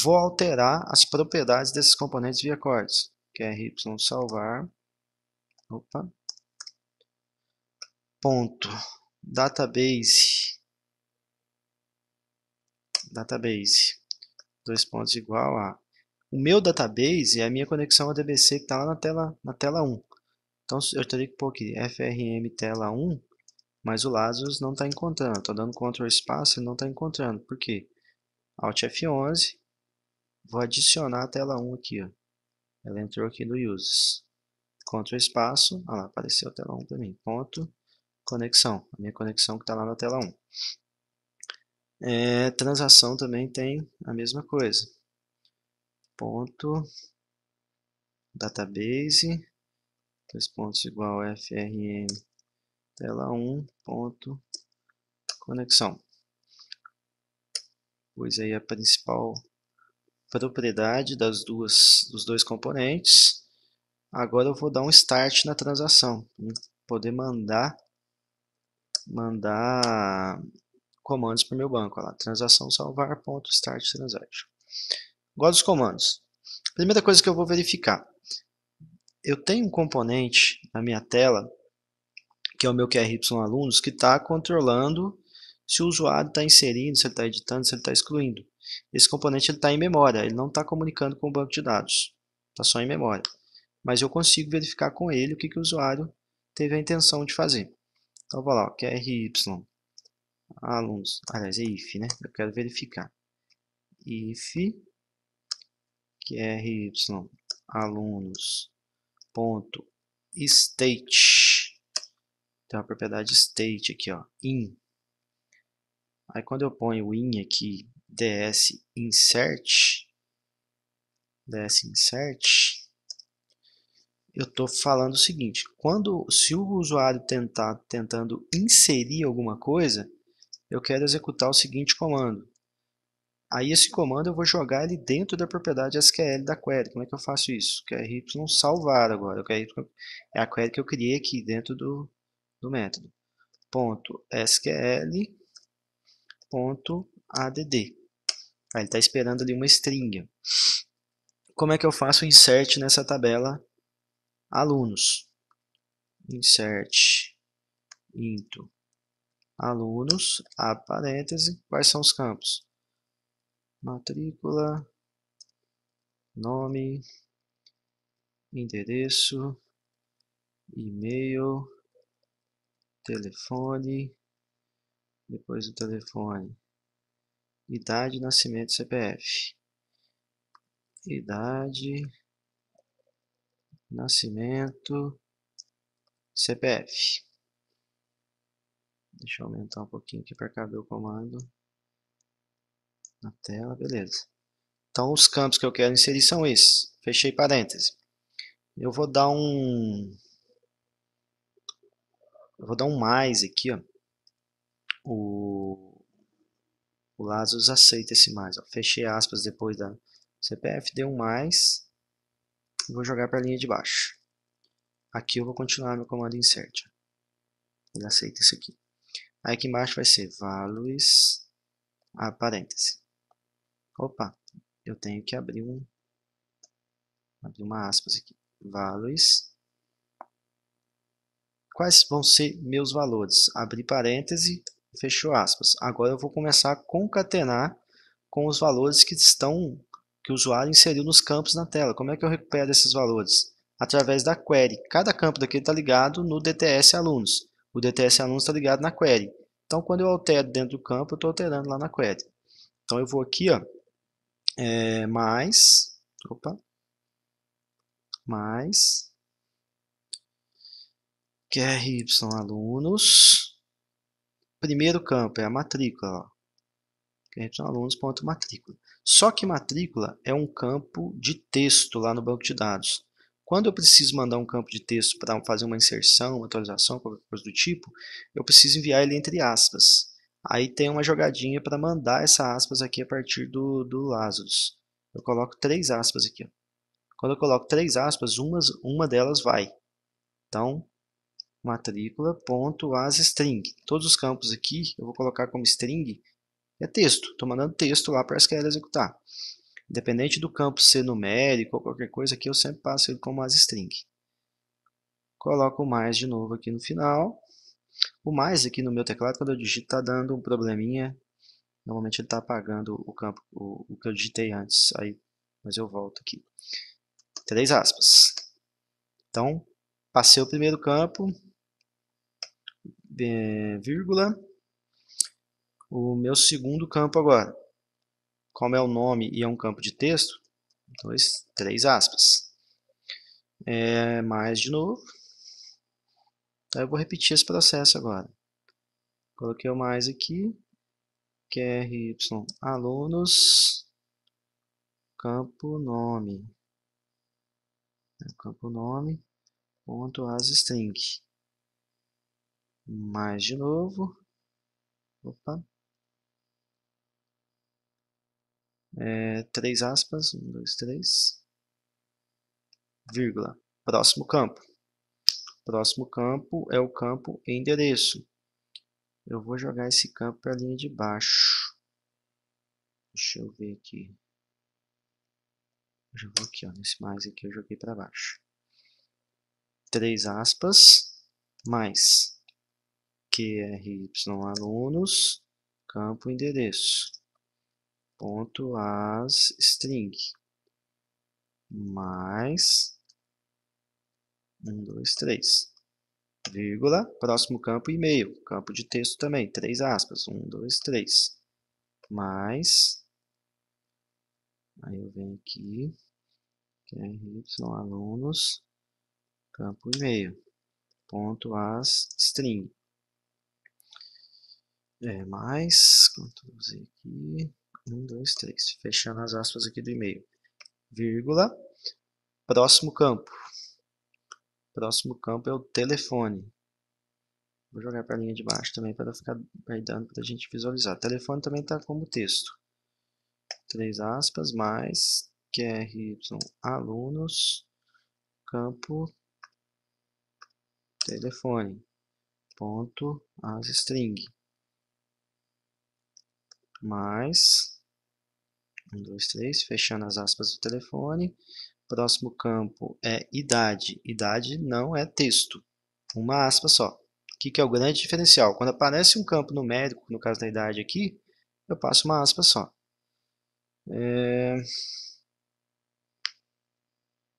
Vou alterar as propriedades desses componentes via códigos. Qry salvar. Opa. ponto database, dois pontos igual a... O meu database é a minha conexão ADBC que está lá na tela 1. Então eu teria que pôr aqui frm tela 1, mas o Lazarus não está encontrando. Estou dando Ctrl espaço e não está encontrando. Por quê? Alt F11, vou adicionar a tela 1 aqui. Ó. Ela entrou aqui no Uses. Ctrl espaço, olha lá, apareceu a tela 1 para mim. Ponto, conexão, a minha conexão que está lá na tela 1. Transação também tem a mesma coisa. Ponto, database, dois pontos igual a frm tela 1, ponto, conexão. Pois aí a principal propriedade dos dois componentes. Agora eu vou dar um start na transação, poder mandar comandos para o meu banco. Olha lá, transação salvar, ponto, start transaction. Gosto dos comandos. Primeira coisa que eu vou verificar. Eu tenho um componente na minha tela, que é o meu QRY alunos, que está controlando se o usuário está inserindo, se ele está editando, se ele está excluindo. Esse componente está em memória, ele não está comunicando com o banco de dados. Está só em memória. Mas eu consigo verificar com ele o que o usuário teve a intenção de fazer. Então, vou lá, QRY alunos, aliás, é if, né? Eu quero verificar. If QRY alunos ponto state, tem uma propriedade state aqui, ó, in. Aí quando eu ponho o in aqui, ds insert, eu estou falando o seguinte: se o usuário tentando inserir alguma coisa, eu quero executar o seguinte comando. Aí esse comando eu vou jogar ele dentro da propriedade SQL da query. Como é que eu faço isso? QRY salvar agora. O QRY é a query que eu criei aqui dentro do método. Ponto SQL ponto add. Aí ele está esperando ali uma string. Como é que eu faço o insert nessa tabela alunos? Insert into alunos, abre parêntese, quais são os campos? Matrícula, nome, endereço, e-mail, telefone, depois do telefone, idade, nascimento, CPF. Idade, nascimento, CPF. Deixa eu aumentar um pouquinho aqui para caber o comando na tela, beleza. Então os campos que eu quero inserir são esses. Fechei parênteses. Eu vou dar um mais aqui, ó. O Lazarus aceita esse mais, ó. Fechei aspas depois da CPF, dei um mais e vou jogar para a linha de baixo. Aqui eu vou continuar meu comando insert. Ele aceita isso aqui. Aí aqui embaixo vai ser values, a parêntese. Opa, eu tenho que abrir uma aspas aqui. Values. Quais vão ser meus valores? Abrir parêntese, fechou aspas. Agora eu vou começar a concatenar com os valores que o usuário inseriu nos campos na tela. Como é que eu recupero esses valores? Através da query. Cada campo daqui está ligado no DTS alunos. O DTS alunos está ligado na query. Então, quando eu altero dentro do campo, eu estou alterando lá na query. Então, eu vou aqui, ó, mais QRY alunos. Primeiro campo é a matrícula, ó. QRY alunos.matrícula. Só que matrícula é um campo de texto lá no banco de dados. Quando eu preciso mandar um campo de texto para fazer uma inserção, uma atualização, qualquer coisa do tipo, eu preciso enviar ele entre aspas. Aí tem uma jogadinha para mandar essa aspas aqui a partir do Lazarus. Eu coloco 3 aspas aqui. Ó. Quando eu coloco 3 aspas, uma delas vai. Então, matrícula.asString. Todos os campos aqui eu vou colocar como string, é texto. Estou mandando texto lá para a SQL executar. Independente do campo ser numérico ou qualquer coisa aqui, eu sempre passo ele como asString. Coloco mais de novo aqui no final. O mais aqui no meu teclado, quando eu digito, está dando um probleminha. Normalmente ele está apagando o campo, o que eu digitei antes. Aí, mas eu volto aqui. 3 aspas. Então, passei o primeiro campo, vírgula. O meu segundo campo agora, como é o nome e é um campo de texto, 3 aspas. Mais de novo. Então, eu vou repetir esse processo agora. Coloquei o mais aqui, QRY alunos, campo nome. Campo nome, ponto asstring. Mais de novo. Opa. 3 aspas, 1, 2, 3. Vírgula. Próximo campo. Próximo campo é o campo endereço. Eu vou jogar esse campo para a linha de baixo. Deixa eu ver aqui. Eu já vou aqui, ó, nesse mais aqui eu joguei para baixo. 3 aspas, mais QRY alunos, campo endereço, ponto asstring, mais 1, 2, 3, vírgula, próximo campo e-mail, campo de texto também, 3 aspas, 1, 2, 3, mais, aí eu venho aqui, QRY alunos, campo e-mail, ponto asstring, mais, Ctrl Z aqui, 1, 2, 3, fechando as aspas aqui do e-mail, vírgula, próximo campo. Próximo campo é o telefone. Vou jogar para a linha de baixo também para ficar dando para a gente visualizar. Telefone também está como texto. 3 aspas, mais QRY alunos, campo telefone, ponto asstring, mais 1, 2, 3, fechando as aspas do telefone. Próximo campo é idade. Idade não é texto. Uma aspa só. O que é o grande diferencial? Quando aparece um campo numérico, no caso da idade aqui, eu passo uma aspa só.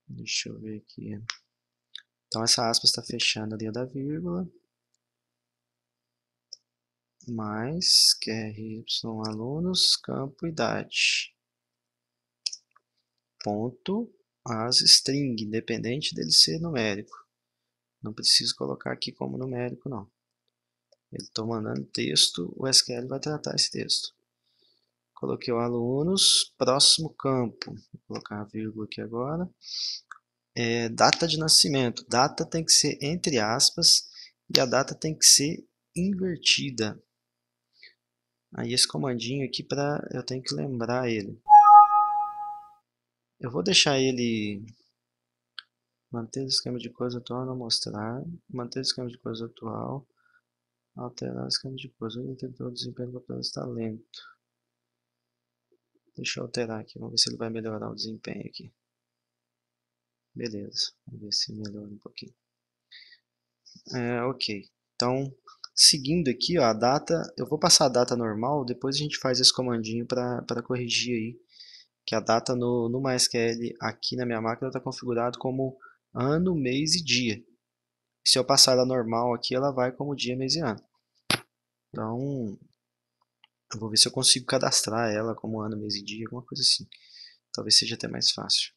Deixa eu ver aqui. Então essa aspa está fechando ali a da vírgula. Mais QRY alunos, campo idade. Ponto asstring, independente dele ser numérico. Não preciso colocar aqui como numérico, não. Ele está mandando texto, o SQL vai tratar esse texto. Coloquei o alunos, próximo campo. Vou colocar a vírgula aqui agora. Data de nascimento. Data tem que ser entre aspas e a data tem que ser invertida. Aí esse comandinho aqui eu tenho que lembrar ele. Eu vou deixar ele manter o esquema de coisa atual, não mostrar, manter o esquema de coisa atual, alterar o esquema de coisa, o detector de desempenho do papel está lento. Deixa eu alterar aqui, vamos ver se ele vai melhorar o desempenho aqui. Beleza, vamos ver se melhora um pouquinho. Ok, então seguindo aqui, ó, a data, eu vou passar a data normal, depois a gente faz esse comandinho para corrigir aí, que a data no MySQL aqui na minha máquina está configurado como ano, mês e dia. Se eu passar ela normal aqui, ela vai como dia, mês e ano. Então, eu vou ver se eu consigo cadastrar ela como ano, mês e dia, alguma coisa assim. Talvez seja até mais fácil.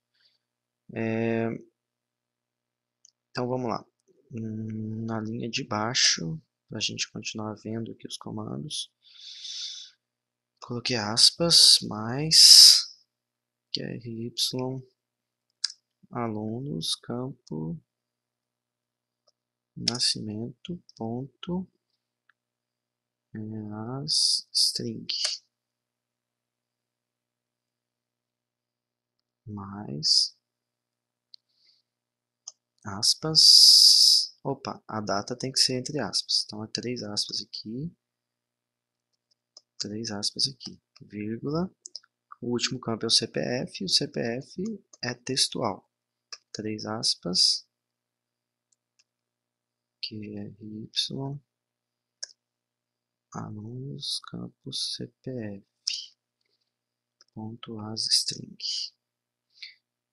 Então, vamos lá. Na linha de baixo, para a gente continuar vendo aqui os comandos. Coloquei aspas, mais QRY alunos, campo nascimento, ponto asstring, mais aspas, opa, a data tem que ser entre aspas, então é 3 aspas aqui, 3 aspas aqui, vírgula, o último campo é o CPF, o CPF é textual, 3 aspas, QRY alunos, campo CPF, ponto asstring.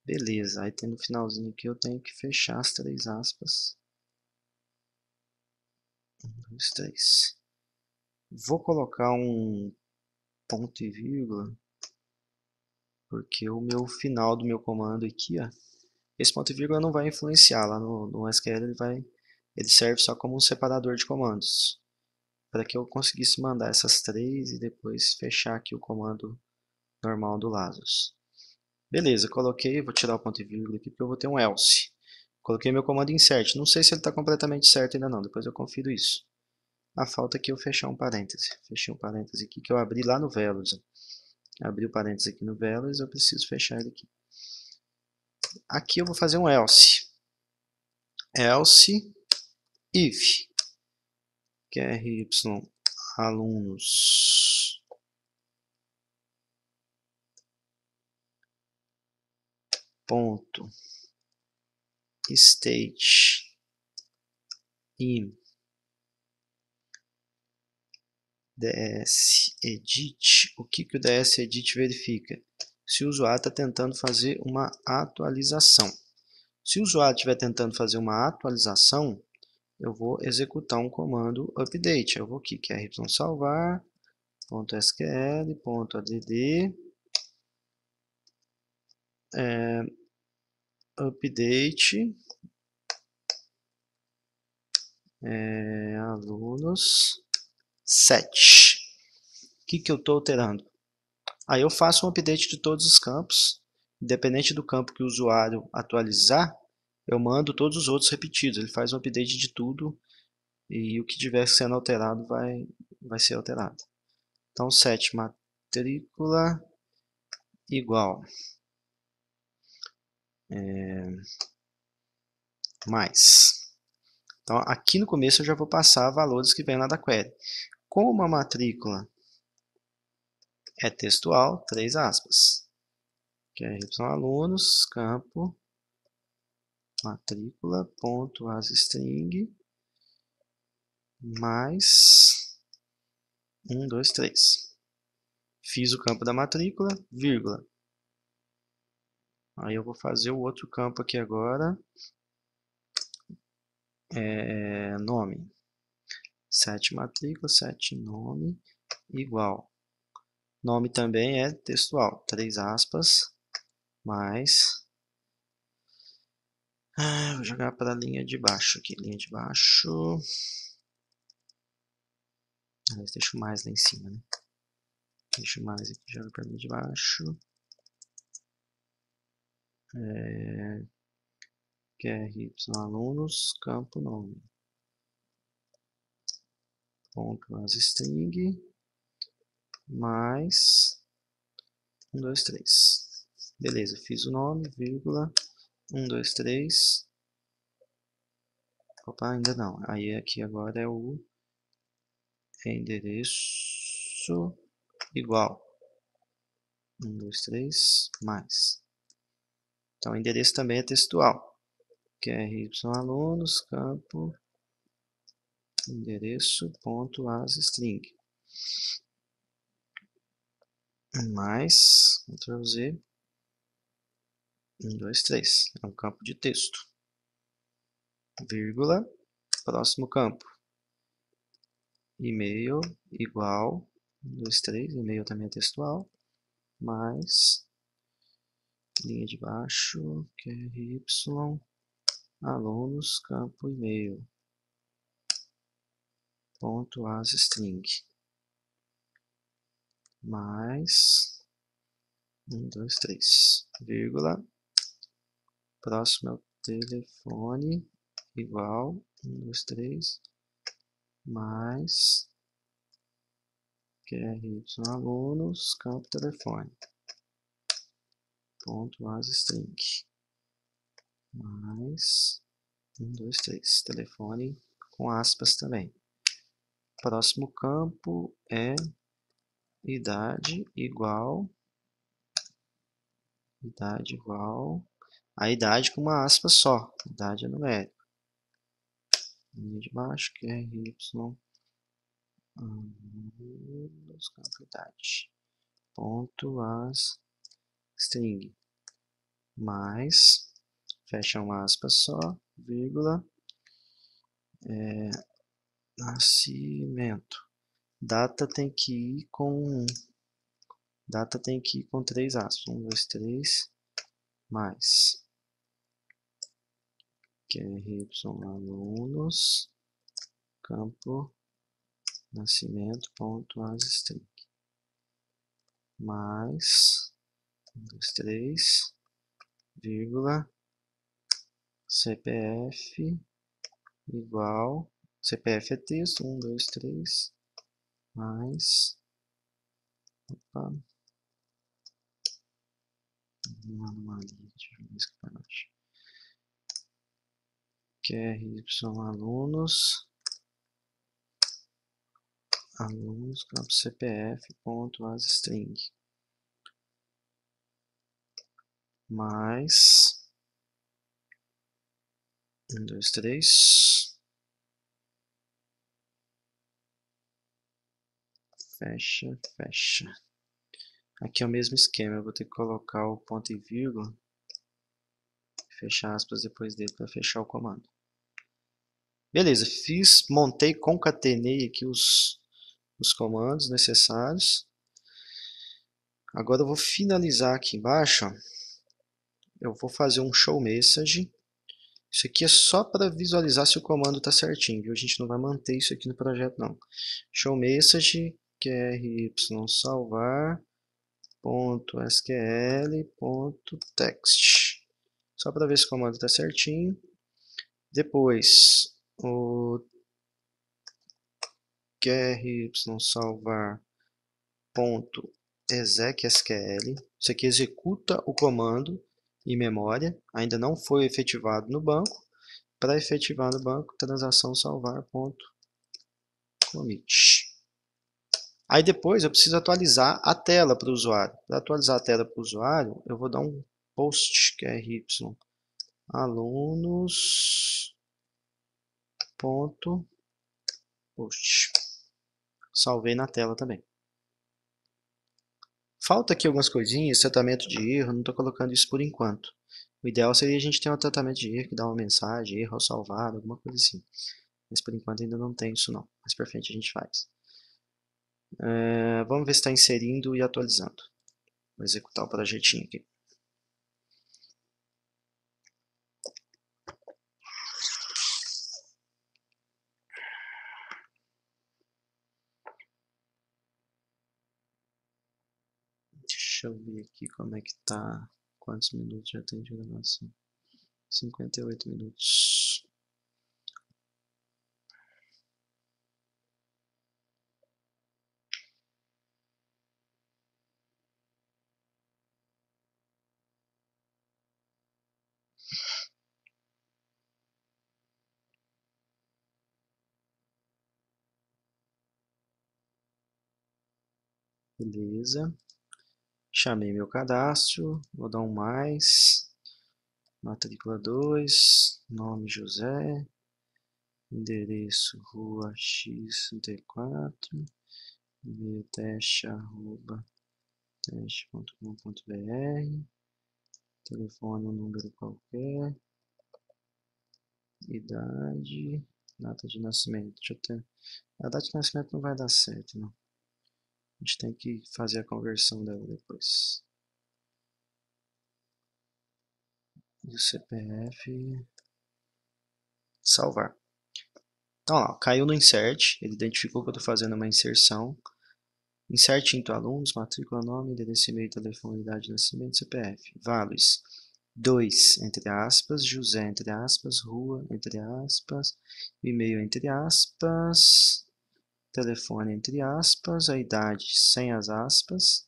Beleza, aí tem no finalzinho aqui eu tenho que fechar as 3 aspas. 1, 2, 3. Vou colocar um ponto e vírgula, porque o meu final do meu comando aqui, ó, esse ponto e vírgula não vai influenciar lá no SQL, ele serve só como um separador de comandos, para que eu conseguisse mandar essas 3 e depois fechar aqui o comando normal do Lazarus. Beleza, coloquei, vou tirar o ponto e vírgula aqui porque eu vou ter um else. Coloquei meu comando insert, não sei se ele está completamente certo ainda não, depois eu confiro isso. Falta aqui eu fechar um parêntese. Fechei um parêntese aqui que eu abri lá no Velos. Abri o parêntese aqui no Velos, eu preciso fechar ele aqui. Aqui eu vou fazer um else. Else if qry alunos ponto state in ds-edit. O que o ds-edit verifica? Se o usuário está tentando fazer uma atualização. Se o usuário estiver tentando fazer uma atualização, eu vou executar um comando update. Eu vou aqui, qry salvar, .sql, .add, update, alunos 7. O que eu estou alterando? Aí eu faço um update de todos os campos, independente do campo que o usuário atualizar, eu mando todos os outros repetidos. Ele faz um update de tudo e o que estiver sendo alterado vai ser alterado. Então, 7 matrícula igual mais. Então, aqui no começo eu já vou passar valores que vem lá da query. Como a matrícula é textual, 3 aspas. Qry alunos, campo, matrícula, ponto asstring, mais 1, 2, 3. Fiz o campo da matrícula, vírgula. Aí eu vou fazer o outro campo aqui agora, nome. 7 matrícula, 7 nome, igual. Nome também é textual, 3 aspas, mais... vou jogar para a linha de baixo aqui, linha de baixo... deixa o mais lá em cima, né? Deixa o mais aqui, joga para a linha de baixo. Qry alunos, campo nome. Ponto asstring, mais 1, 2, 3. Beleza, fiz o nome, vírgula, 1, 2, 3. Opa, ainda não. Aí aqui agora é o endereço igual 1, 2, 3, mais. Então, o endereço também é textual. Qry alunos, campo, endereço, ponto asstring. Mais, Ctrl Z, 1, 2, 3. É um campo de texto. Vírgula, próximo campo. E-mail igual, 1, 2, 3, e-mail também é textual, mais, linha de baixo, qry, alunos, campo e-mail, ponto asstring, mais, 1, 2, 3, vírgula, próximo é o telefone, igual, 1, 2, 3, mais, qry, alunos, campo telefone, ponto asstring, mais, 1, 2, 3, telefone com aspas também. Próximo campo é idade igual, a idade com uma aspa só, idade é numérica. Linha de baixo, qry, alunos, campo idade, ponto as string, mais, fecha um aspas só, vírgula, nascimento. Data tem que ir com 3 aspas. 1, 2, 3, mais. QRY alunos, campo, nascimento, ponto, as string. Mais, 1, 2, 3, vírgula, CPF igual, CPF é texto, 1, 2, 3, mais, opa, uma anomalia, deixa eu ver isso aqui para baixo. QRY alunos, campo CPF, ponto, as string, mais, 1, 2, 3, fecha, fecha. Aqui é o mesmo esquema, eu vou ter que colocar o ponto e vírgula, fechar aspas depois dele para fechar o comando. Beleza, montei, concatenei aqui os comandos necessários. Agora eu vou finalizar aqui embaixo, ó. Eu vou fazer um show message. Isso aqui é só para visualizar se o comando está certinho, viu? A gente não vai manter isso aqui no projeto, não. Show message, qry salvar, ponto sql, ponto text. Só para ver se o comando está certinho. Depois, o qry salvar, ponto exec.sql. Isso aqui executa o comando em memória, ainda não foi efetivado no banco. Para efetivar no banco, transação salvar, ponto commit. Aí depois eu preciso atualizar a tela para o usuário. Para atualizar a tela para o usuário, eu vou dar um post, qry alunos, ponto post. Salvei na tela também. Falta aqui algumas coisinhas, tratamento de erro, não estou colocando isso por enquanto. O ideal seria a gente ter um tratamento de erro, que dá uma mensagem, erro salvado, alguma coisa assim. Mas por enquanto ainda não tem isso não. Mais pra frente a gente faz. Vamos ver se está inserindo e atualizando. Vou executar o projetinho aqui. Deixa eu ver aqui como é que tá. Quantos minutos já tem de gravação? 58 minutos. Beleza. Chamei meu cadastro. Vou dar um mais. Matrícula 2. Nome José. Endereço rua x34. E-mail teste@teste.com.br. Telefone um número qualquer. Idade. Data de nascimento. Deixa eu ter. A data de nascimento não vai dar certo, não. A gente tem que fazer a conversão dela depois. E o CPF. Salvar. Então, ó, caiu no insert. Ele identificou que eu estou fazendo uma inserção. Insert into alunos, matrícula, nome, endereço, e-mail, telefone, idade de nascimento, CPF. Values. 2, entre aspas, José, entre aspas, rua, entre aspas, e-mail, entre aspas, telefone, entre aspas, a idade, sem as aspas,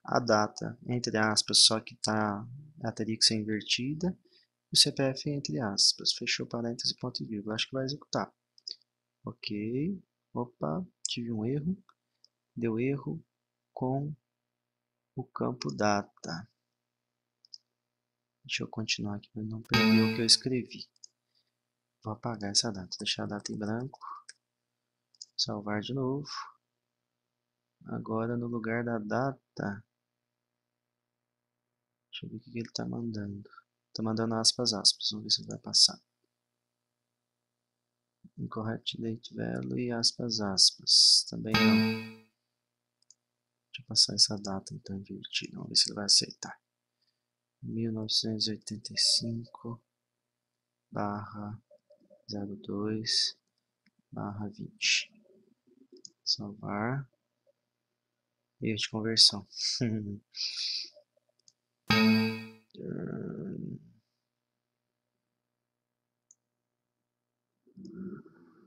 a data, entre aspas, só que ela teria que ser invertida, e o CPF, entre aspas, fechou parênteses, ponto e vírgula, acho que vai executar. Ok, opa, tive um erro, deu erro com o campo data. Deixa eu continuar aqui para não perder o que eu escrevi. Vou apagar essa data, deixar a data em branco. Salvar de novo. Agora no lugar da data. Deixa eu ver o que ele está mandando. Está mandando aspas, aspas. Vamos ver se ele vai passar. Incorrect date value e aspas, aspas. Também não. Deixa eu passar essa data então invertida. Vamos ver se ele vai aceitar. 1985 barra 02 barra 20. Salvar. Erro de conversão.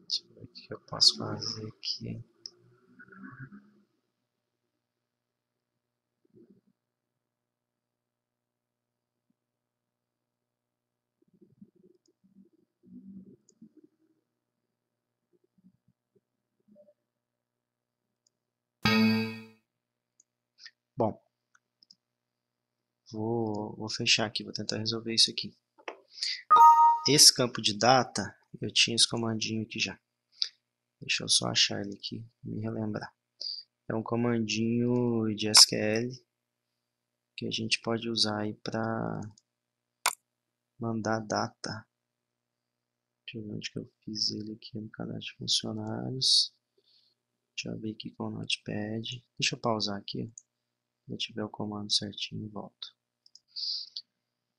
Deixa eu ver o que eu posso fazer aqui. Bom, vou fechar aqui, vou tentar resolver isso aqui. Esse campo de data, eu tinha esse comandinho aqui já. Deixa eu só achar ele aqui, me relembrar. É um comandinho de SQL que a gente pode usar aí para mandar data. Deixa eu ver onde que eu fiz ele aqui no cadastro de funcionários. Deixa eu ver aqui com o Notepad. Deixa eu pausar aqui. Se eu tiver o comando certinho, volto.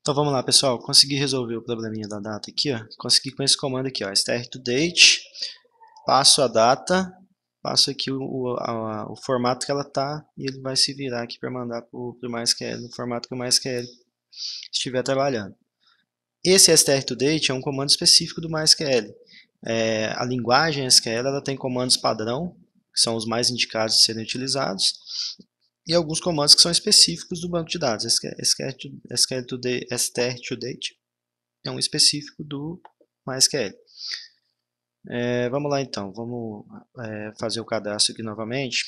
Então vamos lá, pessoal. Consegui resolver o probleminha da data aqui, ó. Consegui com esse comando aqui, ó, str2date. Passo a data, passo aqui o formato que ela tá e ele vai se virar aqui para mandar para o MySQL no formato que o MySQL estiver trabalhando. Esse str2date é um comando específico do MySQL. A linguagem SQL ela tem comandos padrão, que são os mais indicados de serem utilizados, e alguns comandos que são específicos do banco de dados. str2date é um específico do MySQL. Vamos lá então, vamos fazer o cadastro aqui novamente.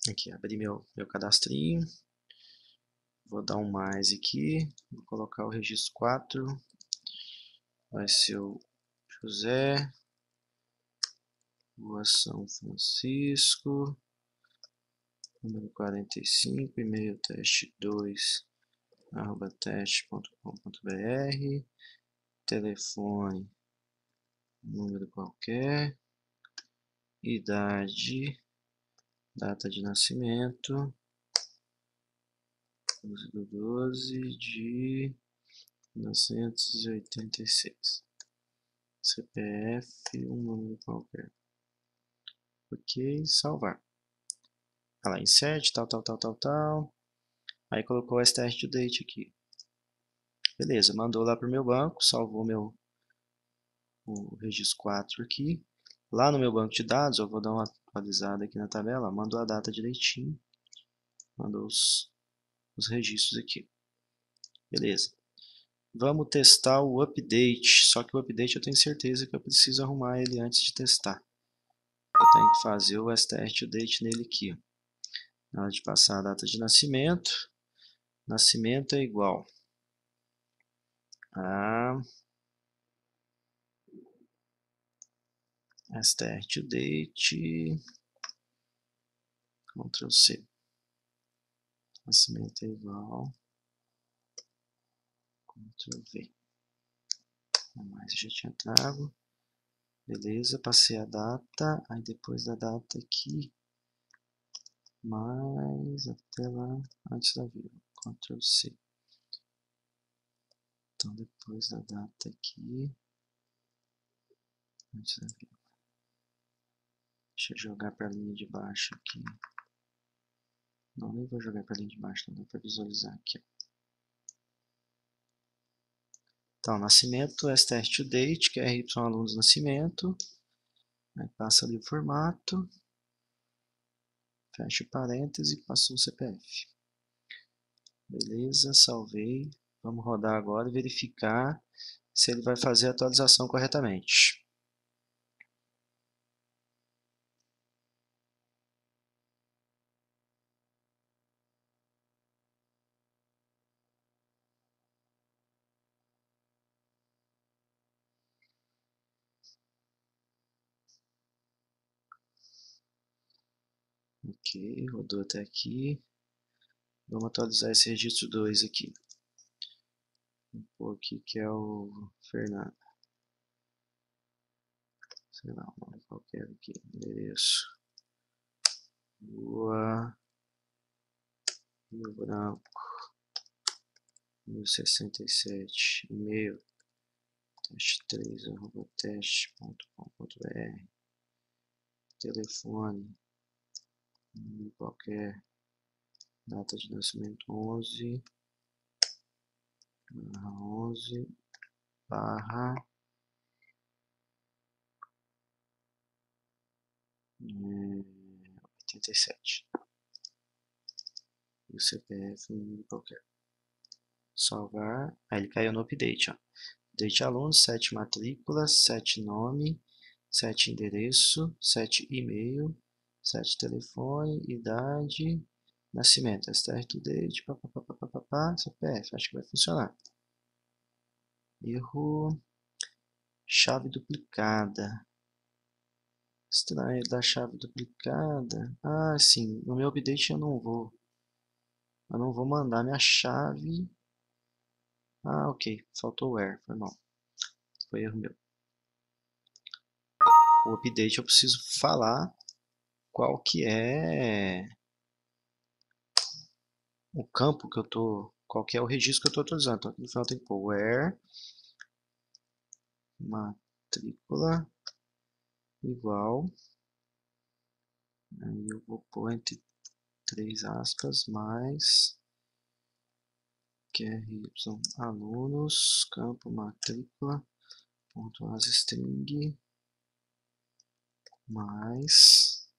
Aqui, abrir meu cadastrinho. Vou dar um mais aqui, vou colocar o registro 4. Vai ser o José, Rua São Francisco, número 45, e-mail teste2@teste.com.br, telefone, número qualquer, idade, data de nascimento, 12/12 de 1986, CPF, um número qualquer. Ok, salvar. Olha lá, insert, tal. Aí colocou o str2date aqui. Beleza, mandou lá para o meu banco, salvou o registro 4 aqui. Lá no meu banco de dados, eu vou dar uma atualizada aqui na tabela, mandou a data direitinho, mandou os registros aqui. Beleza. Vamos testar o update, só que o update eu tenho certeza que eu preciso arrumar ele antes de testar. Eu tenho que fazer o str2date nele aqui. Na hora de passar a data de nascimento, nascimento é igual a str2date, Ctrl C, nascimento é igual, Ctrl V, mais já tinha trago, beleza, passei a data, aí depois da data aqui, mais até lá, antes da vírgula, Ctrl C, então depois da data aqui, antes da vírgula, deixa eu jogar para a linha de baixo aqui. Não, nem vou jogar para a linha de baixo, não dá para visualizar aqui. Então, nascimento, str2date, que é RY alunos nascimento. Aí passa ali o formato. Fecha o parêntese e passou o CPF. Beleza, salvei. Vamos rodar agora e verificar se ele vai fazer a atualização corretamente. Ok, rodou até aqui. Vamos atualizar esse registro 2 aqui. Vou pôr aqui que é o Fernando. Sei lá, um nome qualquer aqui. Endereço. Rua Rio Branco. 1067. E-mail. teste3@teste.com.br. Telefone. Qualquer. Data de nascimento 11 barra 87. E o CPF qualquer. Salvar. Aí ele caiu no update, ó. Update aluno, 7 matrícula, 7 nome, 7 endereço, 7 e-mail, 7 telefone, idade, nascimento, start to date, papapá, CPF, acho que vai funcionar. Erro, chave duplicada. Estranho da chave duplicada. Ah, sim, no meu update eu não vou mandar minha chave. Ah, ok, faltou o where, foi mal. Foi erro meu. O update eu preciso falar qual que é o campo que eu tô, qual que é o registro que eu estou atualizando. Então aqui no final tem que pôr where matrícula igual, aí eu vou pôr entre 3 aspas mais QRY alunos, campo matrícula, ponto asstring mais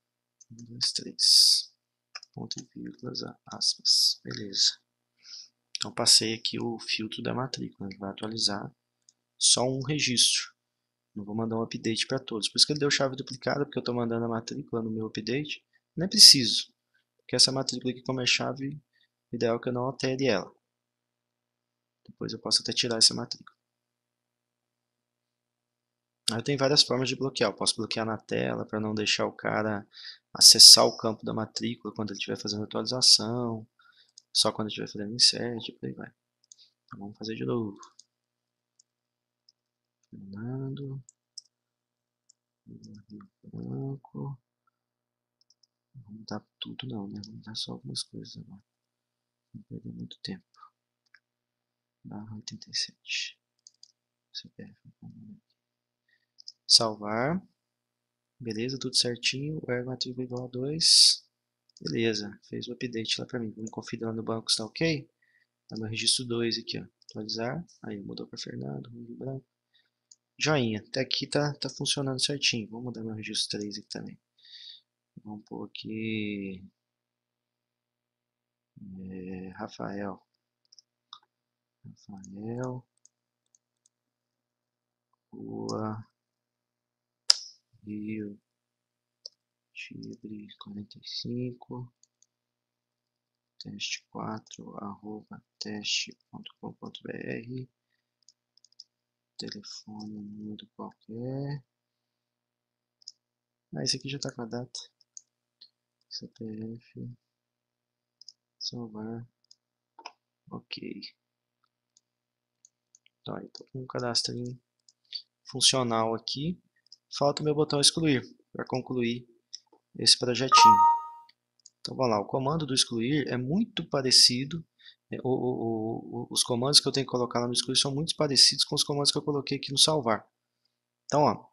1, 2, 3 ponto e vírgula, aspas, beleza. Então passei aqui o filtro da matrícula, ele vai atualizar só um registro. Não vou mandar um update para todos. Por isso que ele deu chave duplicada, porque eu estou mandando a matrícula no meu update. Não é preciso, porque essa matrícula aqui, como é chave, o ideal é que eu não altere ela. Depois eu posso até tirar essa matrícula. Aí tem várias formas de bloquear. Eu posso bloquear na tela para não deixar o cara acessar o campo da matrícula quando ele estiver fazendo atualização, só quando ele estiver fazendo insert, e por aí vai. Então vamos fazer de novo. Fernando, Rio Branco. Não vamos mudar tudo não, né? Vamos mudar só algumas coisas agora. Não perder muito tempo. Barra 87. CPF. Salvar. Beleza, tudo certinho. O matrícula igual a 2. Beleza, fez o update lá pra mim. Vamos conferir lá no banco se tá ok. Tá no registro 2 aqui, ó. Atualizar. Aí mudou para Fernando, Rio Branco. Joinha, até aqui tá funcionando certinho. Vou mudar meu registro 3 aqui também. Vamos pôr aqui Rafael. Rua Rio Tigre 45. teste4@teste.com.br. Telefone, número qualquer. Ah, esse aqui já está com a data. CPF. Salvar. Ok. Então, aí, tô com um cadastrinho funcional aqui. Falta o meu botão excluir para concluir esse projetinho. Então vamos lá, o comando do excluir é muito parecido, os comandos que eu tenho que colocar lá no excluir são muito parecidos com os comandos que eu coloquei aqui no salvar. Então, ó,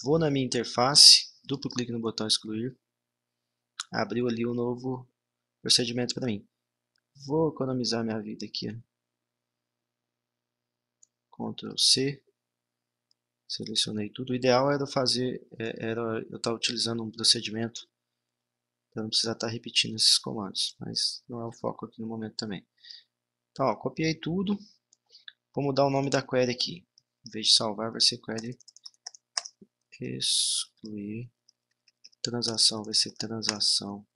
vou na minha interface, duplo clique no botão excluir, abriu ali um novo procedimento para mim. Vou economizar minha vida aqui, ó. Ctrl C, selecionei tudo. O ideal era eu estar utilizando um procedimento para não precisar estar repetindo esses comandos, mas não é o foco aqui no momento também. Então, ó, copiei tudo. Vou mudar o nome da query aqui. Em vez de salvar, vai ser query excluir. Transação vai ser transação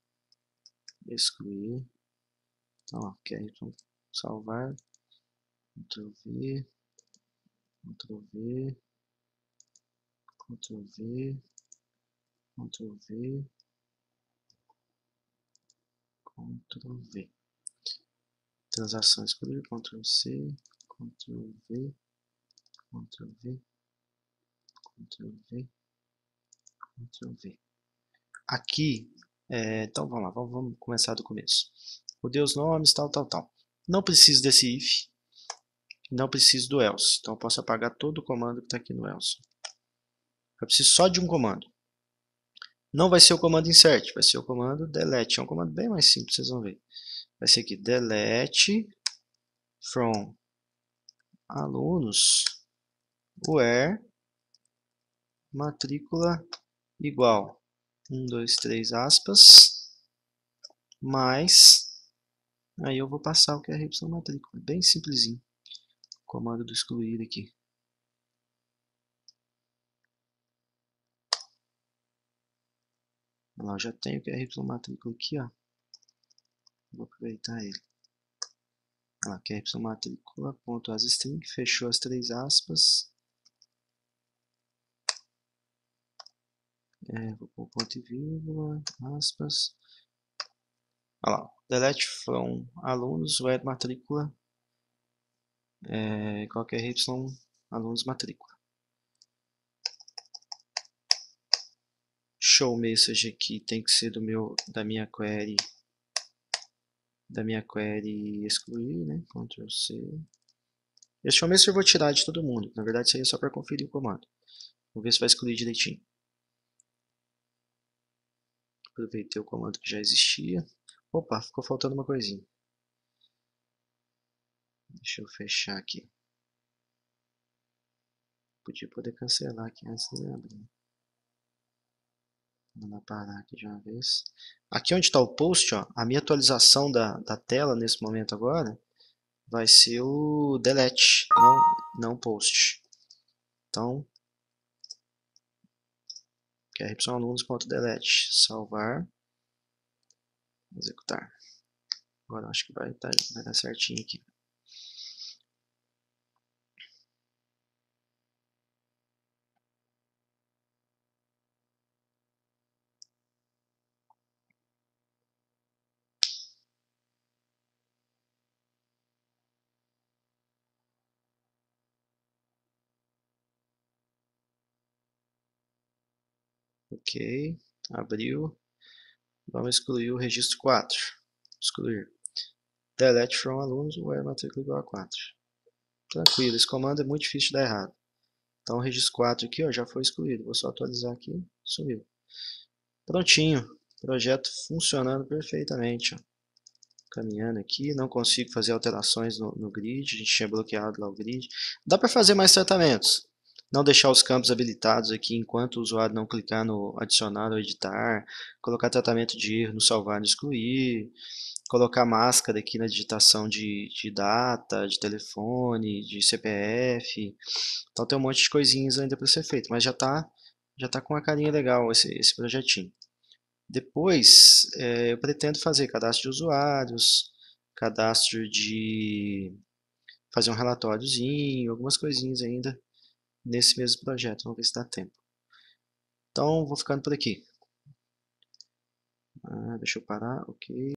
excluir. Então, ó, então salvar. Ctrl V. Ctrl V. Ctrl V. Ctrl V. Ctrl V. Transação excluir, Ctrl C, Ctrl V, Ctrl V, Ctrl V, Ctrl V. Aqui, então vamos lá, vamos começar do começo. Mudei os nomes, tal. Não preciso desse if, não preciso do else. Então eu posso apagar todo o comando que está aqui no else. Eu preciso só de um comando. Não vai ser o comando insert, vai ser o comando delete. É um comando bem mais simples, vocês vão ver. Vai ser aqui, delete from alunos where matrícula igual 1, 2, 3 aspas, mais, aí eu vou passar o que é y matrícula, bem simplesinho, comando do excluir aqui. Lá, eu já tenho o que é y matrícula aqui, ó. Vou aproveitar ele. Lá, que é y matrícula, ponto asstring, fechou as 3 aspas. Vou pôr ponto e vírgula, aspas. Olha lá, delete from alunos, where matrícula, qualquer y, alunos matrícula. Show message aqui tem que ser da minha query excluir, né? Ctrl C. Esse show message eu vou tirar de todo mundo. Na verdade, isso aí é só para conferir o comando. Vamos ver se vai excluir direitinho. Aproveitei o comando que já existia. Opa, ficou faltando uma coisinha. Deixa eu fechar aqui. Podia poder cancelar aqui antes de abrir. Vou mandar parar aqui de uma vez. Aqui onde está o post, ó, a minha atualização da tela nesse momento agora vai ser o delete, não post. Então, que é y_alunos.delete, salvar, executar. Agora acho que vai dar certinho aqui. Ok, abriu. Vamos excluir o registro 4. Excluir. Delete from alunos, where matrícula igual a 4. Tranquilo, esse comando é muito difícil de dar errado. Então o registro 4 aqui, ó, já foi excluído. Vou só atualizar aqui, sumiu. Prontinho, projeto funcionando perfeitamente. Ó. Caminhando aqui, não consigo fazer alterações no grid, a gente tinha bloqueado lá o grid. Dá para fazer mais tratamentos. Não deixar os campos habilitados aqui enquanto o usuário não clicar no adicionar ou editar. Colocar tratamento de erro no salvar e excluir. Colocar máscara aqui na digitação de data, de telefone, de CPF. Então tem um monte de coisinhas ainda para ser feito, mas já tá com uma carinha legal esse projetinho. Depois, eu pretendo fazer cadastro de usuários, cadastro de fazer um relatóriozinho, algumas coisinhas ainda nesse mesmo projeto. Vamos ver se dá tempo. Então, vou ficando por aqui. Deixa eu parar, ok.